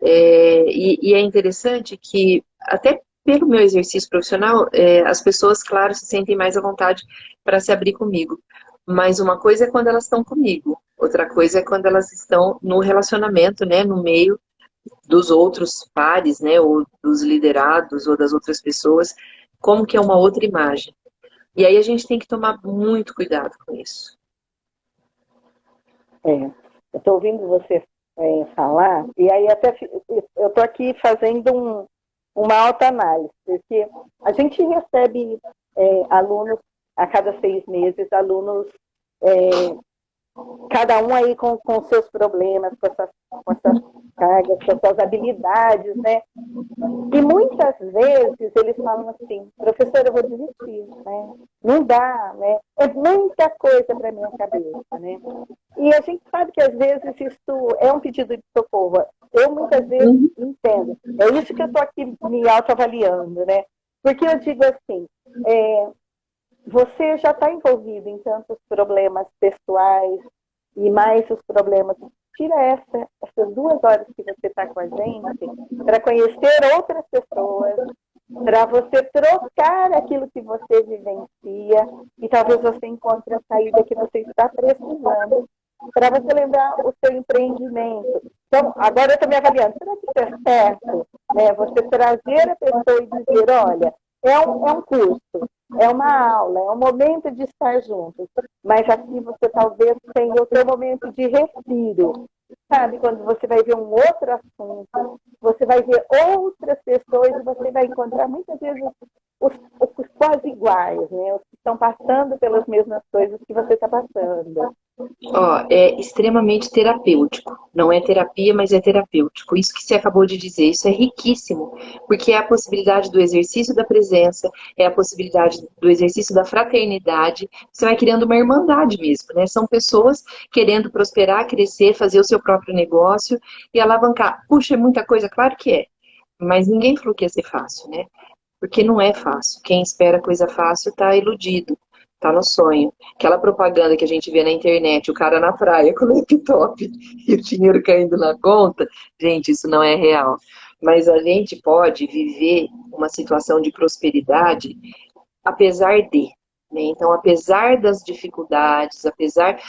Speaker 2: E é interessante que, até pelo meu exercício profissional, as pessoas, claro, se sentem mais à vontade para se abrir comigo. Mas uma coisa é quando elas estão comigo, outra coisa é quando elas estão no relacionamento, né, no meio dos outros pares, né, ou dos liderados, ou das outras pessoas, como que é uma outra imagem. E aí a gente tem que tomar muito cuidado com isso.
Speaker 1: Eu estou ouvindo você falar, e aí até eu estou aqui fazendo uma autoanálise, porque a gente recebe alunos a cada 6 meses, alunos cada um aí com seus problemas, com essas cargas, com as suas habilidades, né? E muitas vezes eles falam assim, professora, eu vou desistir, né? Não dá, né? É muita coisa para minha cabeça, né? E a gente sabe que às vezes isso é um pedido de socorro. Eu muitas vezes entendo. É isso que eu estou aqui me autoavaliando, né? Porque eu digo assim, você já está envolvido em tantos problemas pessoais e mais os problemas. Tira essas 2 horas que você está com a gente para conhecer outras pessoas, para você trocar aquilo que você vivencia e talvez você encontre a saída que você está precisando para você lembrar o seu empreendimento. Então, agora eu estou me avaliando, será que isso é certo? Né? Você trazer a pessoa e dizer, olha, é um curso, é uma aula, é um momento de estar juntos, mas aqui você talvez tenha o seu momento de respiro. Sabe, quando você vai ver um outro assunto, você vai ver outras pessoas e você vai encontrar muitas vezes os quase iguais, né? Os que estão passando pelas mesmas coisas que você está passando.
Speaker 2: É extremamente terapêutico. Não é terapia, mas é terapêutico. Isso que você acabou de dizer, isso é riquíssimo, porque é a possibilidade do exercício da presença, é a possibilidade do exercício da fraternidade. Você vai criando uma irmandade mesmo, né? São pessoas querendo prosperar, crescer, fazer o seu próprio negócio e alavancar. Puxa, é muita coisa? Claro que é. Mas ninguém falou que ia ser fácil, né? Porque não é fácil. Quem espera coisa fácil tá iludido, tá no sonho. Aquela propaganda que a gente vê na internet, o cara na praia com o laptop e o dinheiro caindo na conta, gente, isso não é real. Mas a gente pode viver uma situação de prosperidade apesar de, né? Então, apesar das dificuldades, apesar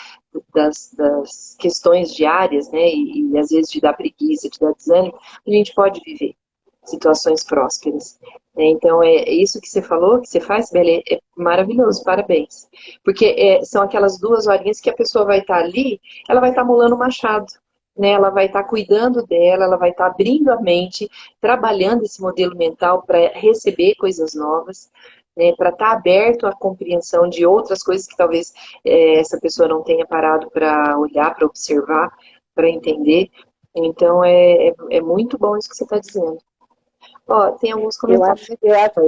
Speaker 2: das questões diárias, né, e às vezes de dar preguiça, de dar desânimo, a gente pode viver situações prósperas, né? Então, é isso que você falou, que você faz, Beli, é maravilhoso, parabéns. Porque são aquelas 2 horinhas que a pessoa vai estar ali, ela vai estar molando o machado, né? Ela vai estar cuidando dela, ela vai estar abrindo a mente, trabalhando esse modelo mental para receber coisas novas, né, para estar aberto à compreensão de outras coisas que talvez essa pessoa não tenha parado para olhar, para observar, para entender. Então, é muito bom isso que você está dizendo. Ó, tem alguns
Speaker 1: Eu
Speaker 2: comentários
Speaker 1: acho,
Speaker 2: aqui.
Speaker 1: eu acho,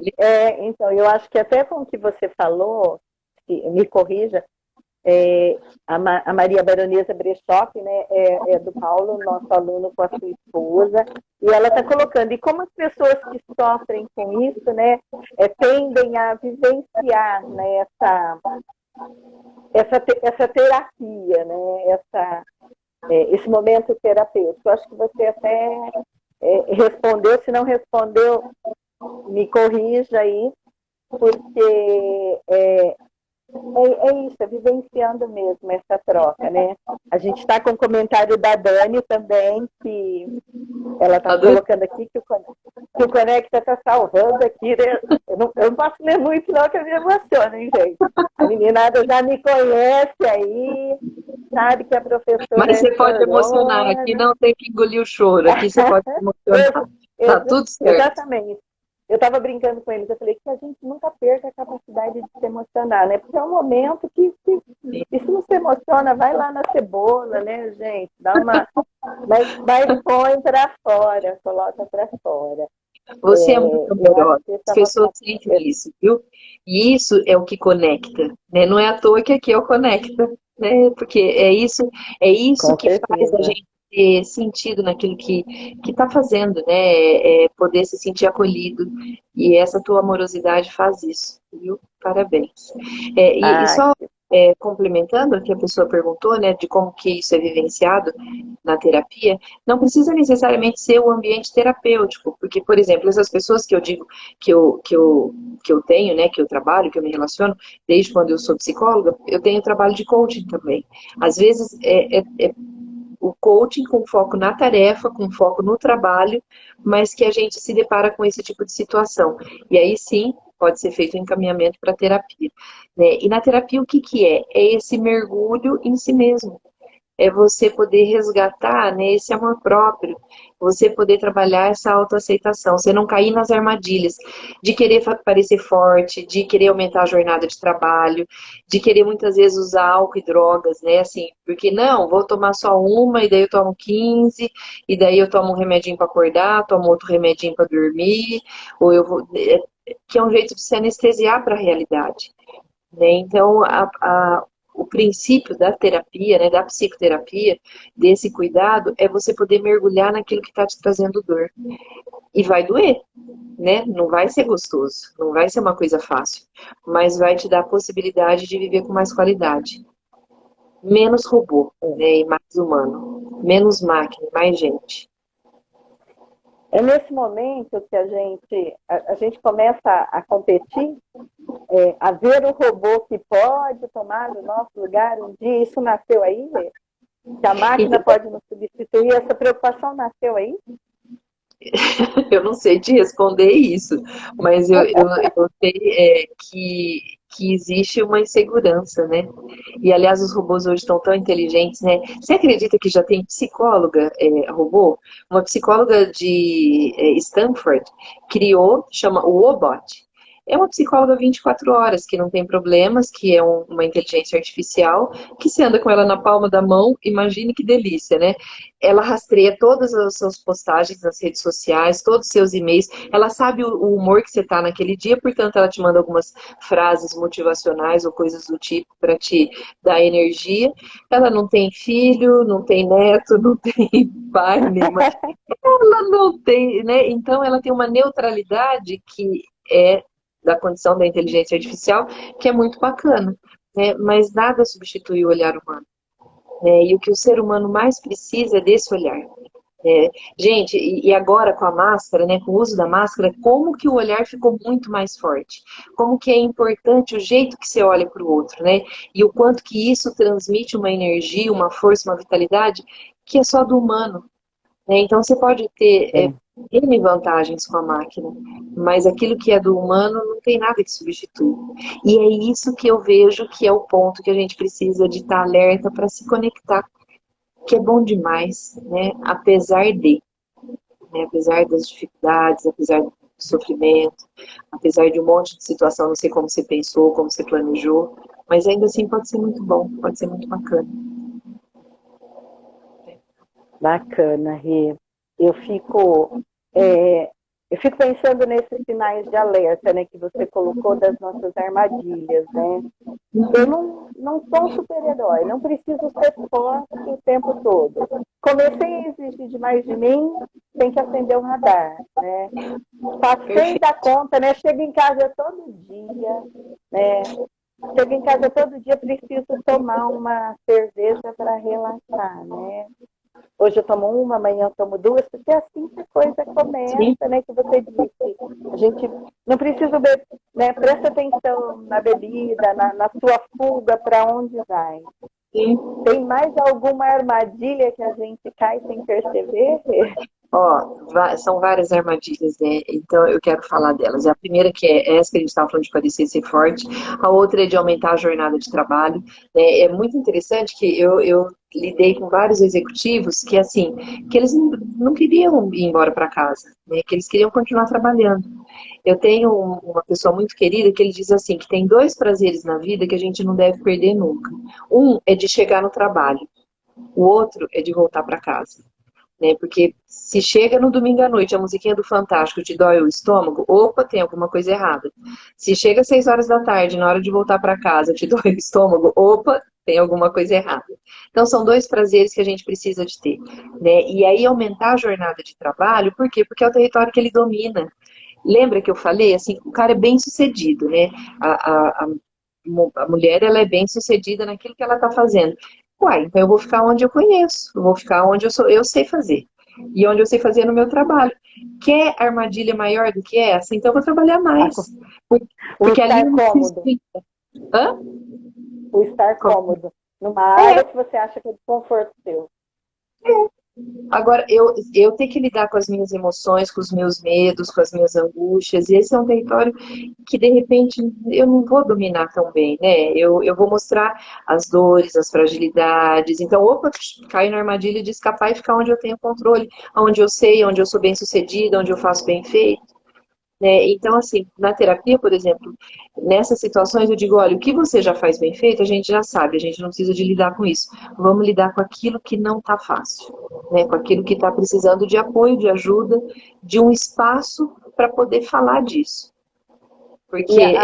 Speaker 1: então, eu acho que até com o que você falou, me corrija, a Maria Baronesa Brechoff, né, é do Paulo, nosso aluno com a sua esposa, e ela está colocando, e como as pessoas que sofrem com isso, né, tendem a vivenciar, né, essa terapia, né, esse momento terapêutico. Eu acho que você até respondeu, se não respondeu, me corrija aí, porque isso, é vivenciando mesmo essa troca, né? A gente está com o comentário da Dani também, que ela está colocando aqui que o Conecta está salvando aqui, né? Eu não posso ler muito não, que eu me emociono, hein, gente? A meninada já me conhece aí, sabe que a professora
Speaker 2: Mas você pode
Speaker 1: chorona.
Speaker 2: emocionar, aqui não tem que engolir o choro, aqui você pode emocionar, tá tudo certo.
Speaker 1: Exatamente. Eu estava brincando com eles, eu falei que a gente nunca perca a capacidade de se emocionar, né? Porque é um momento que e se não se emociona, vai lá na cebola, né, gente? Dá uma. Mas põe para fora, coloca para fora.
Speaker 2: Você é muito amorosa, as pessoas sentem
Speaker 1: isso.
Speaker 2: isso, viu? E isso é o que conecta, né? Não é à toa que aqui é o Conecta, né? Porque é isso que faz a gente ter sentido naquilo que está fazendo, né? Poder se sentir acolhido. E essa tua amorosidade faz isso, viu? Parabéns. E só complementando o que a pessoa perguntou, né? De como que isso é vivenciado na terapia, não precisa necessariamente ser o ambiente terapêutico, porque, por exemplo, essas pessoas que eu digo que eu tenho, né, que eu trabalho, que eu me relaciono, desde quando eu sou psicóloga, eu tenho trabalho de coaching também. Às vezes o coaching com foco na tarefa, com foco no trabalho, mas que a gente se depara com esse tipo de situação. E aí sim, pode ser feito um encaminhamento para terapia, né? E na terapia o que que é? É esse mergulho em si mesmo. É você poder resgatar, né, esse amor próprio, você poder trabalhar essa autoaceitação, você não cair nas armadilhas de querer parecer forte, de querer aumentar a jornada de trabalho, de querer muitas vezes usar álcool e drogas, né, assim, porque não, vou tomar só uma e daí eu tomo 15, e daí eu tomo um remedinho para acordar, tomo outro remedinho para dormir, ou eu vou, que é um jeito de se anestesiar para a realidade, né? Então, o princípio da terapia, né, da psicoterapia, desse cuidado, é você poder mergulhar naquilo que está te trazendo dor. E vai doer, né? Não vai ser gostoso, não vai ser uma coisa fácil, mas vai te dar a possibilidade de viver com mais qualidade. Menos robô, né, e mais humano. Menos máquina, mais gente.
Speaker 1: É nesse momento que a gente começa a competir, a ver o robô que pode tomar o nosso lugar um dia. Isso nasceu aí? Que a máquina pode nos substituir? Essa preocupação nasceu aí?
Speaker 2: Eu não sei te responder isso, mas eu sei que existe uma insegurança, né? E, aliás, os robôs hoje estão tão inteligentes, né? Você acredita que já tem psicóloga robô? Uma psicóloga de Stanford criou, chama o Wobot. é uma psicóloga 24 horas, que não tem problemas, que é uma inteligência artificial, que você anda com ela na palma da mão, imagine que delícia, né? Ela rastreia todas as suas postagens nas redes sociais, todos os seus e-mails, ela sabe o humor que você está naquele dia, portanto ela te manda algumas frases motivacionais ou coisas do tipo para te dar energia. Ela não tem filho, não tem neto, não tem pai, nem mãe. Ela não tem, né? Então ela tem uma neutralidade que é da condição da inteligência artificial, que é muito bacana, né? Mas nada substitui o olhar humano, né? E o que o ser humano mais precisa é desse olhar. Gente, e agora com a máscara, né, com o uso da máscara, como que o olhar ficou muito mais forte? Como que é importante o jeito que você olha para o outro, né? E o quanto que isso transmite uma energia, uma força, uma vitalidade que é só do humano, né? Então você pode ter N vantagens com a máquina, mas aquilo que é do humano não tem nada que substitui. E é isso que eu vejo que é o ponto que a gente precisa de estar alerta para se conectar, que é bom demais, né? Apesar das dificuldades, apesar do sofrimento, apesar de um monte de situação, não sei como você pensou, como você planejou, mas ainda assim pode ser muito bom, pode ser muito bacana.
Speaker 1: Bacana, Rê. Eu fico, eu fico pensando nesses sinais de alerta, né, que você colocou das nossas armadilhas, né? Eu não sou um super-herói, não preciso ser forte o tempo todo. Comecei a exigir demais de mim, tem que acender o radar, né? Passei da conta, né? Chego em casa todo dia, né? Chego em casa todo dia, preciso tomar uma cerveja para relaxar, né? Hoje eu tomo uma, amanhã eu tomo duas, porque é assim que a coisa começa, né? Que você disse. A gente não precisa beber, né? Presta atenção na bebida, na sua fuga, para onde vai.
Speaker 2: Sim.
Speaker 1: Tem mais alguma armadilha que a gente cai sem perceber?
Speaker 2: São várias armadilhas, né? Então eu quero falar delas. A primeira que é essa que a gente estava falando de parecer ser forte, a outra é de aumentar a jornada de trabalho. É muito interessante que eu lidei com vários executivos que assim, que eles não queriam ir embora para casa, né? Que eles queriam continuar trabalhando. Eu tenho uma pessoa muito querida que ele diz assim, que tem dois prazeres na vida que a gente não deve perder nunca. Um é de chegar no trabalho, o outro é de voltar para casa. Né? Porque se chega no domingo à noite a musiquinha do Fantástico te dói o estômago, opa, tem alguma coisa errada. Se chega às 6 horas da tarde, na hora de voltar para casa, te dói o estômago, opa, tem alguma coisa errada. Então são dois prazeres que a gente precisa de ter, né? E aí aumentar a jornada de trabalho, por quê? Porque é o território que ele domina. Lembra que eu falei, assim, o cara é bem sucedido, né? A mulher, ela é bem sucedida naquilo que ela está fazendo. Uai, então eu vou ficar onde eu conheço, eu vou ficar onde eu sei fazer. E onde eu sei fazer no meu trabalho. Quer armadilha maior do que essa? Então eu vou trabalhar mais. Porque
Speaker 1: o
Speaker 2: ali
Speaker 1: estar
Speaker 2: não
Speaker 1: cômodo.
Speaker 2: Hã?
Speaker 1: O estar cômodo. Numa área que você acha que é de conforto seu.
Speaker 2: Agora, eu tenho que lidar com as minhas emoções, com os meus medos, com as minhas angústias, e esse é um território que, de repente, eu não vou dominar tão bem, né? Eu vou mostrar as dores, as fragilidades. Então, opa, caio na armadilha de escapar e ficar onde eu tenho controle, onde eu sei, onde eu sou bem sucedida, onde eu faço bem feito. Né? Então, assim, na terapia, por exemplo, nessas situações eu digo, olha, o que você já faz bem feito, a gente já sabe, a gente não precisa de lidar com isso. Vamos lidar com aquilo que não está fácil, né? Com aquilo que está precisando de apoio, de ajuda, de um espaço para poder falar disso. Porque
Speaker 1: E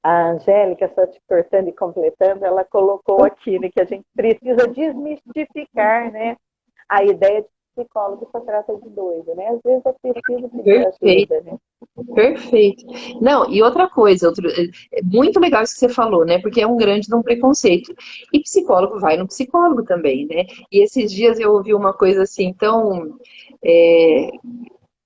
Speaker 1: a Angélica, só te cortando e completando, ela colocou aqui, né, que a gente precisa desmistificar, né, a ideia de psicólogo só trata de doido, né? Às vezes é preciso pedir ajuda, né?
Speaker 2: Perfeito. Não, e outra coisa, é muito legal isso que você falou, né? Porque é um grande de um preconceito. E psicólogo vai no psicólogo também, né? E esses dias eu ouvi uma coisa assim tão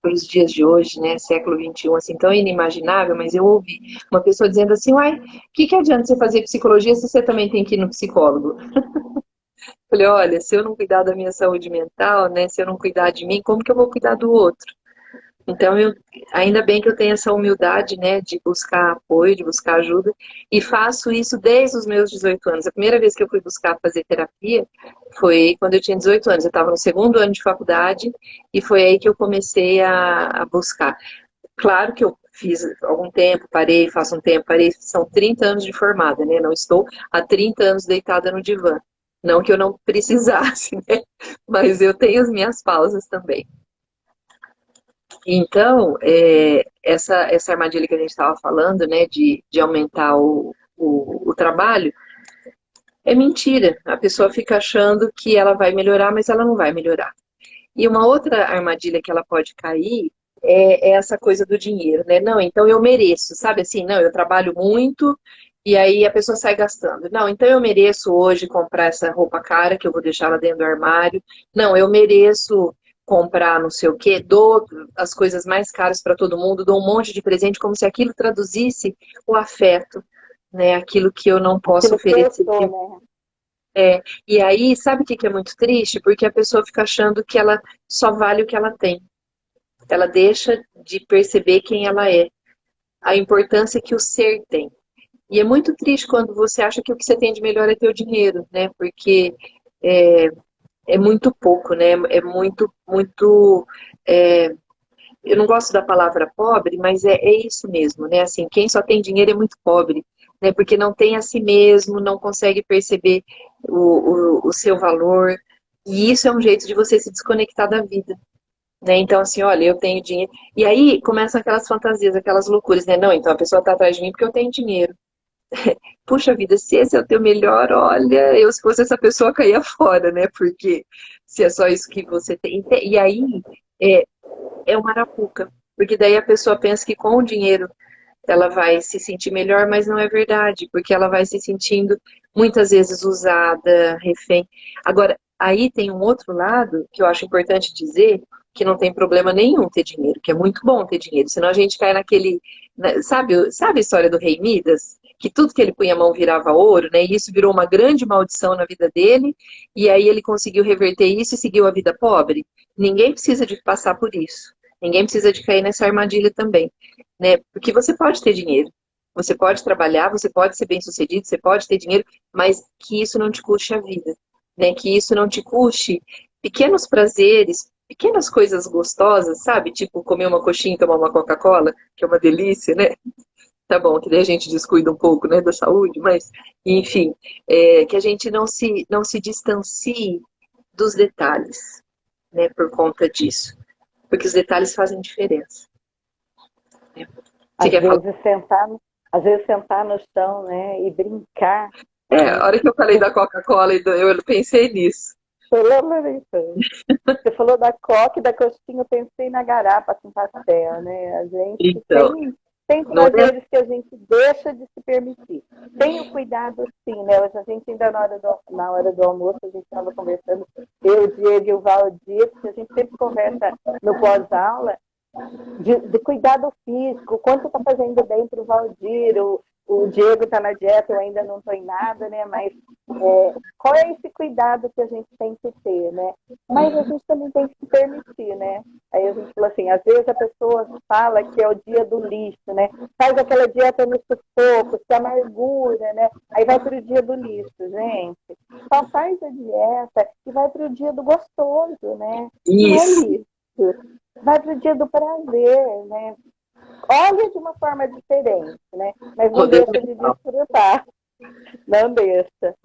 Speaker 2: para os dias de hoje, né, século XXI, assim, tão inimaginável, mas eu ouvi uma pessoa dizendo assim, uai, o que adianta você fazer psicologia se você também tem que ir no psicólogo? Falei, olha, se eu não cuidar da minha saúde mental, né, se eu não cuidar de mim, como que eu vou cuidar do outro? Então, ainda bem que eu tenho essa humildade, né, de buscar apoio, de buscar ajuda, e faço isso desde os meus 18 anos. A primeira vez que eu fui buscar fazer terapia foi quando eu tinha 18 anos. Eu estava no segundo ano de faculdade e foi aí que eu comecei a buscar. Claro que eu fiz algum tempo, parei, faço um tempo, parei. São 30 anos de formada, né? Não estou há 30 anos deitada no divã. Não que eu não precisasse, né? Mas eu tenho as minhas pausas também. Então, essa armadilha que a gente estava falando, né, de aumentar o trabalho, é mentira. A pessoa fica achando que ela vai melhorar, mas ela não vai melhorar. E uma outra armadilha que ela pode cair é essa coisa do dinheiro, né? Não, então eu mereço, sabe assim? Não, eu trabalho muito e aí a pessoa sai gastando. Não, então eu mereço hoje comprar essa roupa cara que eu vou deixar lá dentro do armário. Não, eu mereço comprar não sei o quê, dou as coisas mais caras para todo mundo, dou um monte de presente como se aquilo traduzisse o afeto, né? Aquilo que eu não posso
Speaker 1: Aquilo que eu
Speaker 2: oferecer.
Speaker 1: sou, né?
Speaker 2: E aí, sabe o que é muito triste? Porque a pessoa fica achando que ela só vale o que ela tem. Ela deixa de perceber quem ela é, a importância que o ser tem. E é muito triste quando você acha que o que você tem de melhor é ter o dinheiro, né? Porque é, é muito pouco, né? É muito, muito. é, eu não gosto da palavra pobre, mas é isso mesmo, né? Assim, quem só tem dinheiro é muito pobre, né? Porque não tem a si mesmo, não consegue perceber o seu valor. E isso é um jeito de você se desconectar da vida, né? Então, assim, olha, eu tenho dinheiro. E aí começam aquelas fantasias, aquelas loucuras, né? Não, então a pessoa tá atrás de mim porque eu tenho dinheiro. Puxa vida, se esse é o teu melhor, olha, eu se fosse essa pessoa caía fora, né? Porque se é só isso que você tem. E aí é, é uma arapuca. Porque daí a pessoa pensa que com o dinheiro ela vai se sentir melhor, mas não é verdade, porque ela vai se sentindo muitas vezes usada, refém. Agora, aí tem um outro lado que eu acho importante dizer, que não tem problema nenhum ter dinheiro, que é muito bom ter dinheiro, senão a gente cai naquele, sabe a história do rei Midas? Que tudo que ele punha a mão virava ouro, né? E isso virou uma grande maldição na vida dele, e aí ele conseguiu reverter isso e seguiu a vida pobre. Ninguém precisa de passar por isso. Ninguém precisa de cair nessa armadilha também, né? Porque você pode ter dinheiro, você pode trabalhar, você pode ser bem-sucedido, você pode ter dinheiro, mas que isso não te custe a vida, né? Que isso não te custe pequenos prazeres, pequenas coisas gostosas, sabe? Tipo comer uma coxinha e tomar uma Coca-Cola, que é uma delícia, né? Tá bom, que daí a gente descuida um pouco, né, da saúde, mas, enfim, que a gente não se distancie dos detalhes, né, por conta disso. Porque os detalhes fazem diferença. Né? Você
Speaker 1: Às
Speaker 2: quer falar?
Speaker 1: vezes sentar, às vezes sentar no chão, né, e brincar,
Speaker 2: A
Speaker 1: né?
Speaker 2: hora que eu falei da Coca-Cola, eu pensei nisso.
Speaker 1: Você falou da coca e da coxinha, eu pensei na garapa com pastel, né? A gente
Speaker 2: Então,
Speaker 1: tem
Speaker 2: não é?
Speaker 1: prazeres que a gente deixa de se permitir. Tem o cuidado, sim, né? Hoje a gente ainda na hora do almoço, a gente estava conversando, eu, o Diego e o Valdir, porque a gente sempre conversa no pós-aula, de cuidado físico, quanto está fazendo bem para o Valdir, o Diego está na dieta, eu ainda não estou em nada, né? Mas qual é esse cuidado que a gente tem que ter, né? Mas a gente também tem que se permitir, né? Aí a gente fala assim, às vezes a pessoa fala que é o dia do lixo, né? Faz aquela dieta no sufoco, se amargura, né? Aí vai para o dia do lixo, gente. Só faz a dieta e vai para o dia do gostoso, né? Não é
Speaker 2: Isso.
Speaker 1: lixo. Vai para o dia do prazer, né? Olha de uma forma diferente, né? Mas não
Speaker 2: Modelo
Speaker 1: deixa de
Speaker 2: mental.
Speaker 1: desfrutar. Não deixa.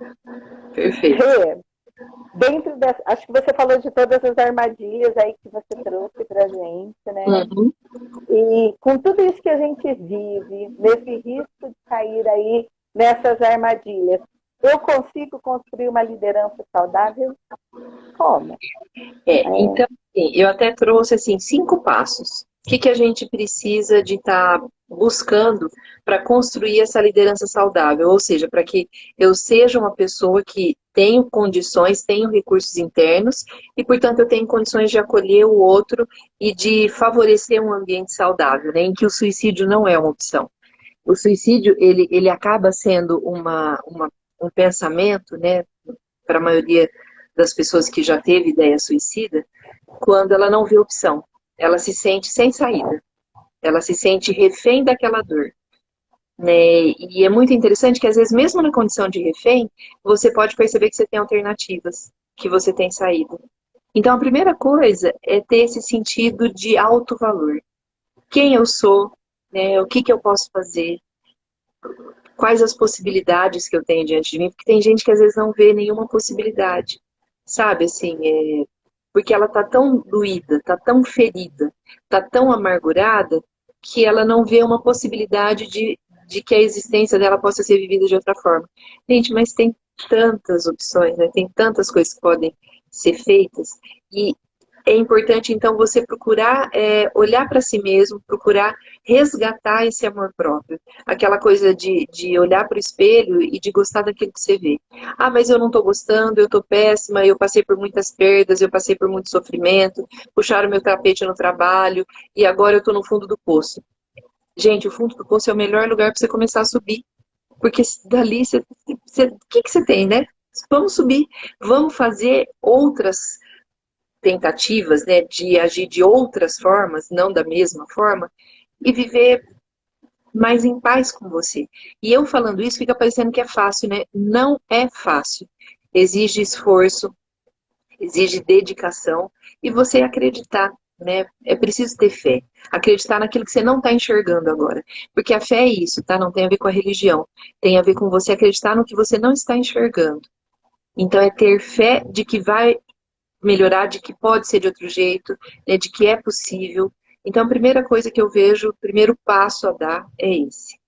Speaker 2: Perfeito.
Speaker 1: Rê, dentro dessa, acho que você falou de todas as armadilhas aí que você trouxe pra gente, né?
Speaker 2: Uhum.
Speaker 1: E com tudo isso que a gente vive, nesse risco de cair aí nessas armadilhas, eu consigo construir uma liderança saudável? Como?
Speaker 2: Então, assim, eu até trouxe assim 5 passos. O que que a gente precisa de estar buscando para construir essa liderança saudável? Ou seja, para que eu seja uma pessoa que tenho condições, tenho recursos internos e, portanto, eu tenho condições de acolher o outro e de favorecer um ambiente saudável, né, em que o suicídio não é uma opção. O suicídio, ele acaba sendo um pensamento, né, para a maioria das pessoas que já teve ideia suicida, quando ela não vê opção. Ela se sente sem saída. Ela se sente refém daquela dor. Né? E é muito interessante que, às vezes, mesmo na condição de refém, você pode perceber que você tem alternativas, que você tem saída. Então, a primeira coisa é ter esse sentido de alto valor. Quem eu sou, né? O que que eu posso fazer? Quais as possibilidades que eu tenho diante de mim? Porque tem gente que às vezes não vê nenhuma possibilidade, sabe? Assim, porque ela tá tão doída, tá tão ferida, tá tão amargurada, que ela não vê uma possibilidade de que a existência dela possa ser vivida de outra forma. Gente, mas tem tantas opções, né? Tem tantas coisas que podem ser feitas, e é importante, então, você procurar olhar para si mesmo, procurar resgatar esse amor próprio. Aquela coisa de olhar para o espelho e de gostar daquilo que você vê. Ah, mas eu não estou gostando, eu estou péssima, eu passei por muitas perdas, eu passei por muito sofrimento, puxaram meu tapete no trabalho e agora eu estou no fundo do poço. Gente, o fundo do poço é o melhor lugar para você começar a subir. Porque dali, o que que você tem, né? Vamos subir, vamos fazer outras tentativas, né, de agir de outras formas, não da mesma forma, e viver mais em paz com você. E eu falando isso, fica parecendo que é fácil, né? Não é fácil. Exige esforço, exige dedicação e você acreditar, né? É preciso ter fé. Acreditar naquilo que você não está enxergando agora. Porque a fé é isso, tá? Não tem a ver com a religião. Tem a ver com você acreditar no que você não está enxergando. Então é ter fé de que vai melhorar, de que pode ser de outro jeito, né, de que é possível. Então, a primeira coisa que eu vejo, o primeiro passo a dar é esse.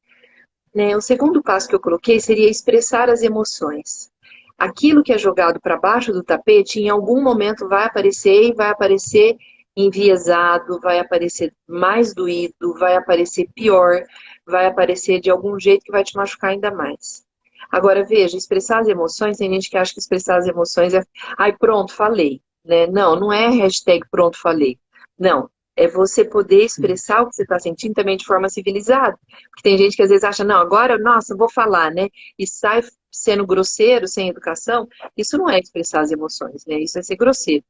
Speaker 2: Né? O segundo passo que eu coloquei seria expressar as emoções. Aquilo que é jogado para baixo do tapete, em algum momento vai aparecer e vai aparecer enviesado, vai aparecer mais doído, vai aparecer pior, vai aparecer de algum jeito que vai te machucar ainda mais. Agora, veja, expressar as emoções, tem gente que acha que expressar as emoções é, ai, pronto, falei, né? Não, não é hashtag pronto, falei. Não, é você poder expressar o que você está sentindo também de forma civilizada. Porque tem gente que às vezes acha, não, agora, nossa, vou falar, né? E sai sendo grosseiro, sem educação. Isso não é expressar as emoções, né? Isso é ser grosseiro.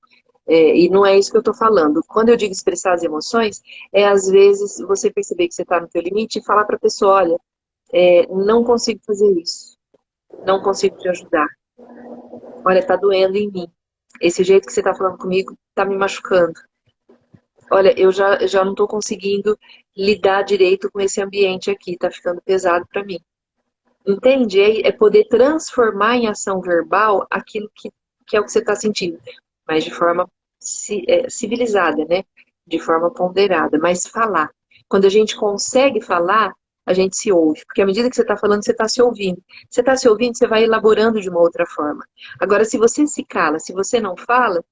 Speaker 2: E não é isso que eu estou falando. Quando eu digo expressar as emoções, é às vezes você perceber que você está no teu limite e falar para a pessoa, olha, não consigo fazer isso. Não consigo te ajudar. Olha, tá doendo em mim. Esse jeito que você tá falando comigo tá me machucando. Olha, eu já não tô conseguindo lidar direito com esse ambiente aqui, tá ficando pesado para mim. Entende? É poder transformar em ação verbal aquilo que é o que você está sentindo, mas de forma civilizada, né? De forma ponderada, mas falar. Quando a gente consegue falar, a gente se ouve, porque à medida que você está falando, você está se ouvindo. Você está se ouvindo, você vai elaborando de uma outra forma. Agora, se você se cala, se você não fala,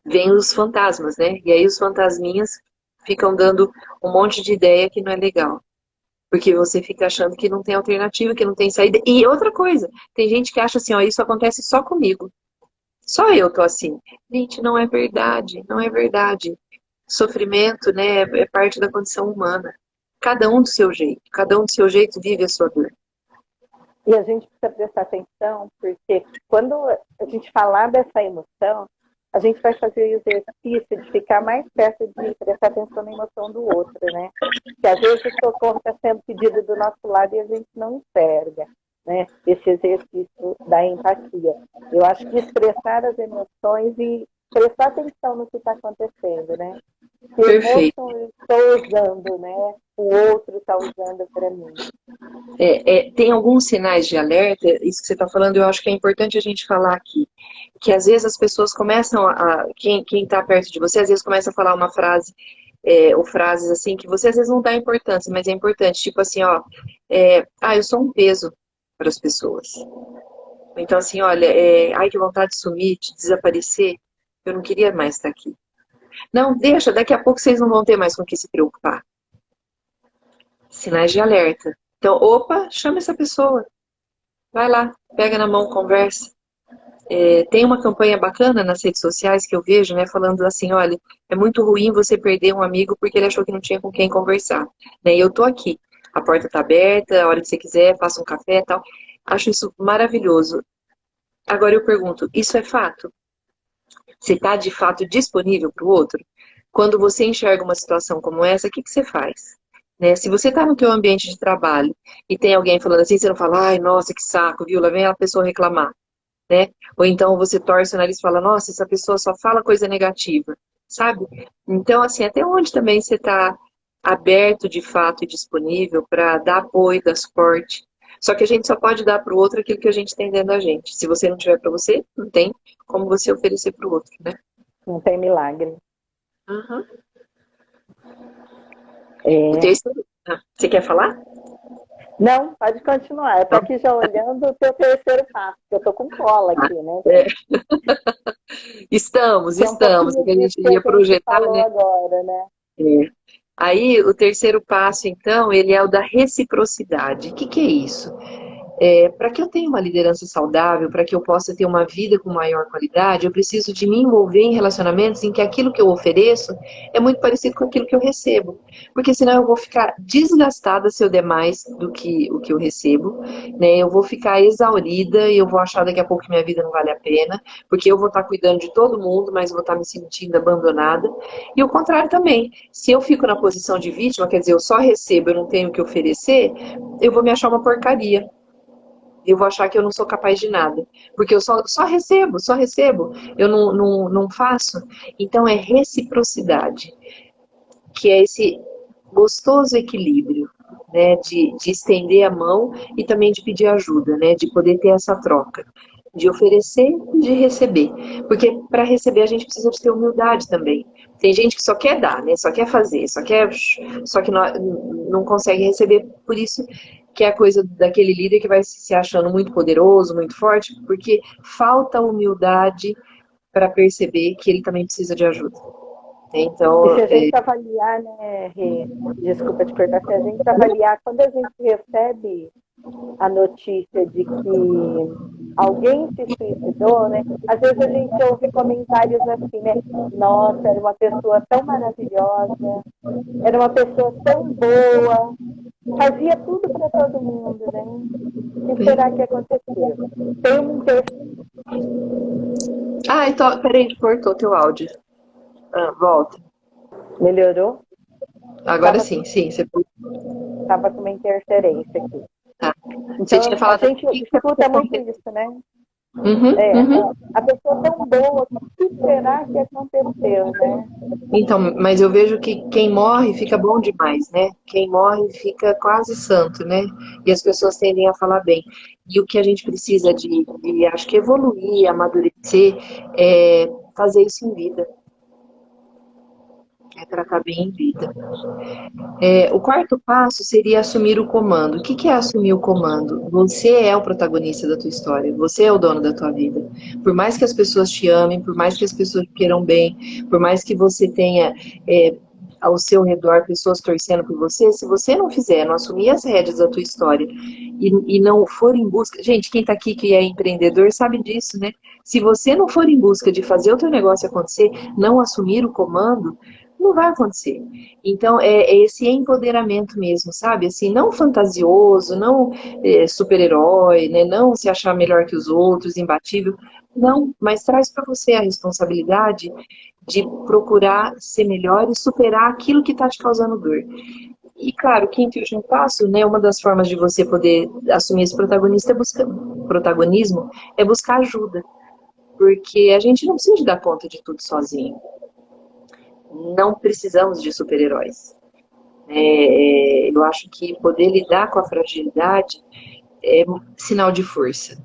Speaker 2: vem os fantasmas, né? E aí os fantasminhas ficam dando um monte de ideia que não é legal. Porque você fica achando que não tem alternativa, que não tem saída. E outra coisa, tem gente que acha assim, ó, isso acontece só comigo. Só eu tô assim. Gente, não é verdade, não é verdade. Sofrimento, né, é parte da condição humana. Cada um do seu jeito, cada um do seu jeito vive a sua dor.
Speaker 1: E a gente precisa prestar atenção, porque quando a gente falar dessa emoção, a gente vai fazer o exercício de ficar mais perto de prestar atenção na emoção do outro, né? Que às vezes o socorro está sendo pedido do nosso lado e a gente não enxerga, né? Esse exercício da empatia. Eu acho que expressar as emoções e prestar atenção no que está acontecendo, né? Que
Speaker 2: Perfeito.
Speaker 1: emoção eu estou usando, né? O outro está usando para mim.
Speaker 2: Tem alguns sinais de alerta, isso que você está falando, eu acho que é importante a gente falar aqui. Que às vezes as pessoas começam quem está perto de você, às vezes começa a falar uma frase, ou frases assim, que você às vezes não dá importância, mas é importante. Tipo assim, ó, eu sou um peso para as pessoas. Então assim, olha, ai que vontade de sumir, de desaparecer, eu não queria mais estar aqui. Não, deixa, daqui a pouco vocês não vão ter mais com o que se preocupar. Sinais de alerta. Então, opa, chama essa pessoa. Vai lá, pega na mão, conversa. Tem uma campanha bacana nas redes sociais que eu vejo, né, falando assim, olha, é muito ruim você perder um amigo porque ele achou que não tinha com quem conversar. Né, e eu tô aqui, a porta tá aberta, a hora que você quiser, faça um café e tal. Acho isso maravilhoso. Agora eu pergunto, isso é fato? Você está de fato disponível para o outro? Quando você enxerga uma situação como essa, o que você faz? Né? Se você está no teu ambiente de trabalho e tem alguém falando assim, você não fala, ai, nossa, que saco, viu? Lá vem a pessoa reclamar. Né? Ou então você torce o nariz e fala, nossa, essa pessoa só fala coisa negativa, sabe? Então, assim, até onde também você está aberto de fato e disponível para dar apoio, dar suporte. Só que a gente só pode dar para o outro aquilo que a gente tem dentro da gente. Se você não tiver para você, não tem como você oferecer para o outro, né?
Speaker 1: Não tem milagre.
Speaker 2: Uhum. O
Speaker 1: É.
Speaker 2: terceiro, você quer falar?
Speaker 1: Não, pode continuar. Eu estou aqui já olhando o teu terceiro passo, que eu estou com cola aqui, né?
Speaker 2: É. Estamos,
Speaker 1: Que é um
Speaker 2: estamos.
Speaker 1: pouquinho
Speaker 2: Que a
Speaker 1: disso
Speaker 2: gente
Speaker 1: que a
Speaker 2: ia
Speaker 1: gente
Speaker 2: projetar,
Speaker 1: falou
Speaker 2: né?
Speaker 1: agora, né?
Speaker 2: É. Aí, o terceiro passo, então, ele é o da reciprocidade. O que que é isso? Para que eu tenha uma liderança saudável, para que eu possa ter uma vida com maior qualidade, eu preciso de me envolver em relacionamentos em que aquilo que eu ofereço é muito parecido com aquilo que eu recebo. Porque senão eu vou ficar desgastada se eu der mais do que o que eu recebo, né? Eu vou ficar exaurida e eu vou achar daqui a pouco que minha vida não vale a pena, porque eu vou estar cuidando de todo mundo, mas vou estar me sentindo abandonada. E o contrário também. Se eu fico na posição de vítima, quer dizer, eu só recebo, eu não tenho o que oferecer, eu vou me achar uma porcaria. Eu vou achar que eu não sou capaz de nada. Porque eu só recebo, eu não faço. Então é reciprocidade, que é esse gostoso equilíbrio, né? De estender a mão e também de pedir ajuda, né? De poder ter essa troca. De oferecer e de receber. Porque para receber a gente precisa de ter humildade também. Tem gente que só quer dar, né? Só quer fazer, só que não consegue receber. Por isso que é a coisa daquele líder que vai se achando muito poderoso, muito forte, porque falta humildade para perceber que ele também precisa de ajuda.
Speaker 1: E se
Speaker 2: Então,
Speaker 1: a gente avaliar, né, Rê, desculpa te cortar, se a gente avaliar, quando a gente recebe a notícia de que alguém se suicidou, né, às vezes a gente ouve comentários assim, né, nossa, era uma pessoa tão maravilhosa, era uma pessoa tão boa, fazia tudo para todo mundo, né? O que será que aconteceu? Tem um texto.
Speaker 2: então, peraí, cortou teu áudio. Volta.
Speaker 1: Melhorou?
Speaker 2: Agora
Speaker 1: Estava
Speaker 2: sim, você pode.
Speaker 1: com uma interferência aqui.
Speaker 2: Tá. Você tinha
Speaker 1: Então, a
Speaker 2: falado
Speaker 1: gente
Speaker 2: o que
Speaker 1: escuta muito
Speaker 2: aconteceu.
Speaker 1: isso, né?
Speaker 2: Uhum.
Speaker 1: A pessoa tão boa, o que será que aconteceu, né?
Speaker 2: Então, mas eu vejo que quem morre fica bom demais, né? Quem morre fica quase santo, né? E as pessoas tendem a falar bem. E o que a gente precisa de acho que evoluir, amadurecer, é fazer isso em vida. É tratar bem em vida. O quarto passo seria assumir o comando. O que que é assumir o comando? Você é o protagonista da tua história, você é o dono da tua vida. Por mais que as pessoas te amem, por mais que as pessoas te queiram bem, por mais que você tenha ao seu redor pessoas torcendo por você, se você não fizer, não assumir as rédeas da tua história e não for em busca... Gente, quem tá aqui que é empreendedor sabe disso, né? Se você não for em busca de fazer o teu negócio acontecer, não assumir o comando, não vai acontecer. Então, é esse empoderamento mesmo, sabe? Assim, não fantasioso, não super-herói, né? Não se achar melhor que os outros, imbatível. Não, mas traz para você a responsabilidade de procurar ser melhor e superar aquilo que está te causando dor. E, claro, o quinto e último passo, né? Uma das formas de você poder assumir esse protagonismo é buscar ajuda. Porque a gente não precisa dar conta de tudo sozinho. Não precisamos de super-heróis. Eu acho que poder lidar com a fragilidade é sinal de força.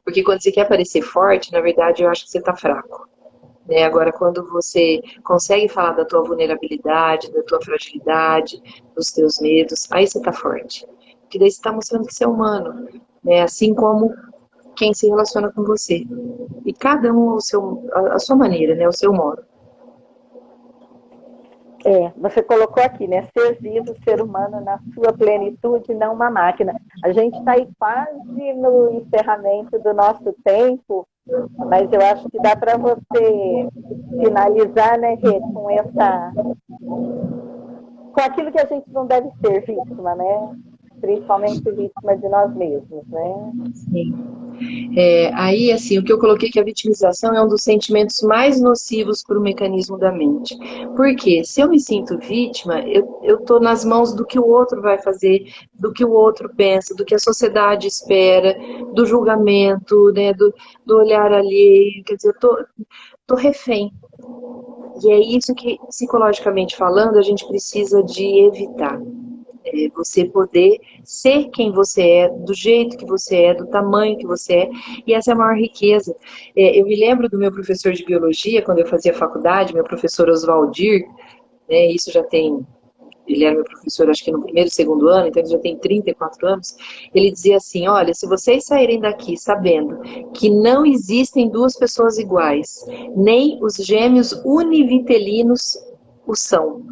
Speaker 2: Porque quando você quer parecer forte, na verdade, eu acho que você está fraco. Né? Agora, quando você consegue falar da tua vulnerabilidade, da tua fragilidade, dos teus medos, aí você está forte. Porque daí você está mostrando que você é humano. Né? Assim como quem se relaciona com você. E cada um a sua maneira, né? O seu modo.
Speaker 1: Você colocou aqui, né? Ser vivo, ser humano na sua plenitude, não uma máquina. A gente está aí quase no encerramento do nosso tempo, mas eu acho que dá para você finalizar, né, Rê, com aquilo que a gente não deve ser vítima, né? Principalmente vítima de nós mesmos, né?
Speaker 2: Sim. Aí, assim, o que eu coloquei que a vitimização é um dos sentimentos mais nocivos para o mecanismo da mente. Por quê? Se eu me sinto vítima, eu tô nas mãos do que o outro vai fazer, do que o outro pensa, do que a sociedade espera, do julgamento, né, do olhar alheio. Quer dizer, eu tô refém. E é isso que, psicologicamente falando, a gente precisa de evitar. Você poder ser quem você é, do jeito que você é, do tamanho que você é, e essa é a maior riqueza. Eu me lembro do meu professor de biologia, quando eu fazia faculdade, meu professor Oswaldir, né, isso já tem, ele era meu professor acho que no primeiro e segundo ano, então ele já tem 34 anos, ele dizia assim, olha, se vocês saírem daqui sabendo que não existem duas pessoas iguais, nem os gêmeos univitelinos o são,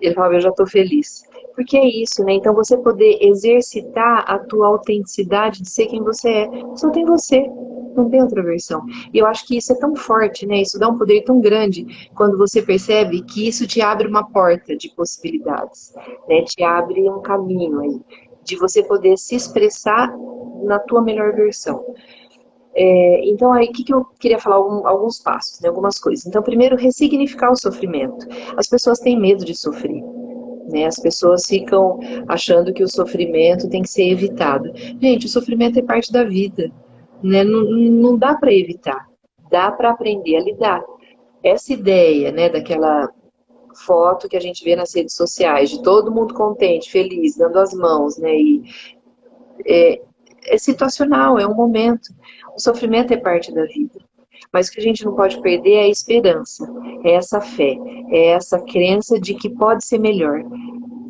Speaker 2: ele falava, eu já estou feliz. Porque é isso, né? Então você poder exercitar a tua autenticidade de ser quem você é. Só tem você, não tem outra versão. E eu acho que isso é tão forte, né? Isso dá um poder tão grande quando você percebe que isso te abre uma porta de possibilidades, né? Te abre um caminho aí, de você poder se expressar na tua melhor versão. Então, aí, o que eu queria falar? Alguns passos, né, algumas coisas. Então, primeiro, ressignificar o sofrimento. As pessoas têm medo de sofrer, né? As pessoas ficam achando que o sofrimento tem que ser evitado. Gente, o sofrimento é parte da vida, né? Não dá para evitar, dá para aprender a lidar. Essa ideia, né, daquela foto que a gente vê nas redes sociais, de todo mundo contente, feliz, dando as mãos, né, é situacional, é um momento. O sofrimento é parte da vida. Mas o que a gente não pode perder é a esperança, é essa fé, é essa crença de que pode ser melhor,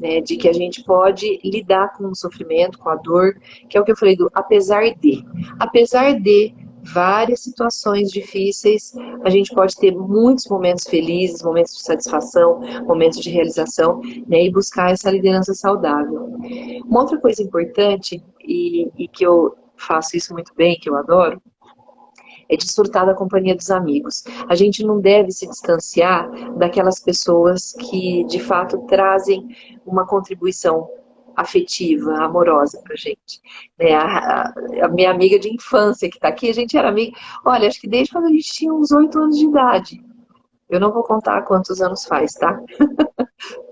Speaker 2: né? De que a gente pode lidar com o sofrimento, com a dor, que é o que eu falei do apesar de. Apesar de várias situações difíceis, a gente pode ter muitos momentos felizes, momentos de satisfação, momentos de realização, né? E buscar essa liderança saudável. Uma outra coisa importante, e que eu faço isso muito bem, que eu adoro, é desfrutar da companhia dos amigos. A gente não deve se distanciar daquelas pessoas que, de fato, trazem uma contribuição afetiva, amorosa pra gente. Né? A minha amiga de infância que está aqui, a gente era amiga, olha, acho que desde quando a gente tinha uns 8 anos de idade. Eu não vou contar quantos anos faz, tá?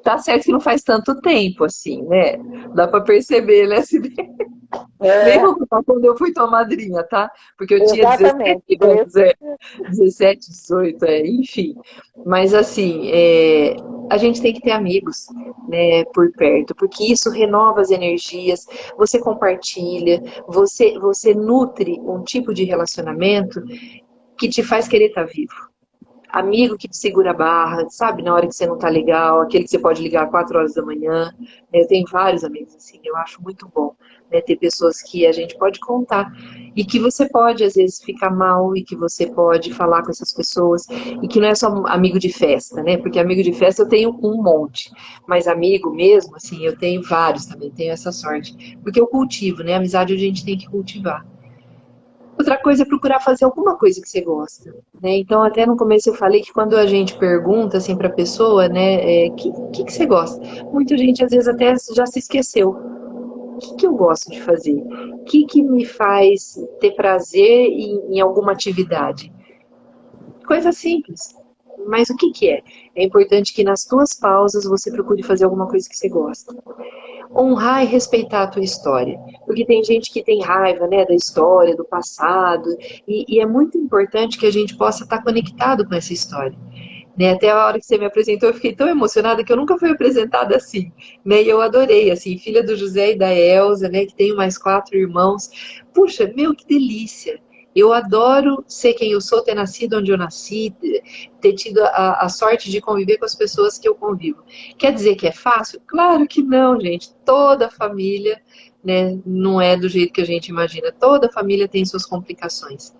Speaker 2: Tá certo que não faz tanto tempo, assim, né? Dá para perceber, né? Nem vou contar quando eu fui tua madrinha, tá? Porque eu tinha 17
Speaker 1: exatamente.
Speaker 2: anos, 17, 18, enfim. Mas assim, a gente tem que ter amigos, né, por perto, porque isso renova as energias, você compartilha, você nutre um tipo de relacionamento que te faz querer estar vivo. Amigo que te segura a barra, sabe? Na hora que você não tá legal, aquele que você pode ligar às 4 horas da manhã. Eu tenho vários amigos assim, eu acho muito bom, né, ter pessoas que a gente pode contar e que você pode, às vezes, ficar mal e que você pode falar com essas pessoas e que não é só amigo de festa, né? Porque amigo de festa eu tenho um monte, mas amigo mesmo, assim, eu tenho vários também, tenho essa sorte. Porque eu cultivo, né? A amizade a gente tem que cultivar. Outra coisa é procurar fazer alguma coisa que você gosta, né? Então, até no começo eu falei que quando a gente pergunta assim para a pessoa, né, que você gosta? Muita gente às vezes até já se esqueceu. O que eu gosto de fazer? O que me faz ter prazer em alguma atividade? Coisa simples. Mas o que é? É importante que nas tuas pausas você procure fazer alguma coisa que você gosta. Honrar e respeitar a tua história. Porque tem gente que tem raiva, né, da história, do passado, e é muito importante que a gente possa estar conectado com essa história. Né, até a hora que você me apresentou, eu fiquei tão emocionada que eu nunca fui apresentada assim, né, e eu adorei, assim, filha do José e da Elza, né, que tenho mais 4 irmãos. Puxa, meu, que delícia! Eu adoro ser quem eu sou, ter nascido onde eu nasci, ter tido a sorte de conviver com as pessoas que eu convivo. Quer dizer que é fácil? Claro que não, gente. Toda família, né, não é do jeito que a gente imagina. Toda família tem suas complicações.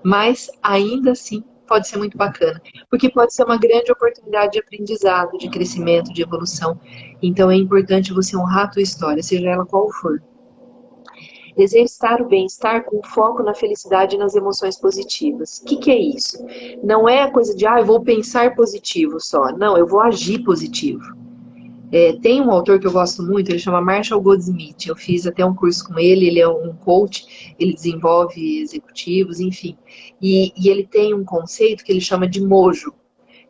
Speaker 2: Mas, ainda assim, pode ser muito bacana. Porque pode ser uma grande oportunidade de aprendizado, de crescimento, de evolução. Então, é importante você honrar a tua história, seja ela qual for. Exercitar o bem-estar com foco na felicidade e nas emoções positivas. O que é isso? Não é a coisa de, eu vou pensar positivo só. Não, eu vou agir positivo. Tem um autor que eu gosto muito, ele chama Marshall Goldsmith. Eu fiz até um curso com ele é um coach, ele desenvolve executivos, enfim. E ele tem um conceito que ele chama de mojo. O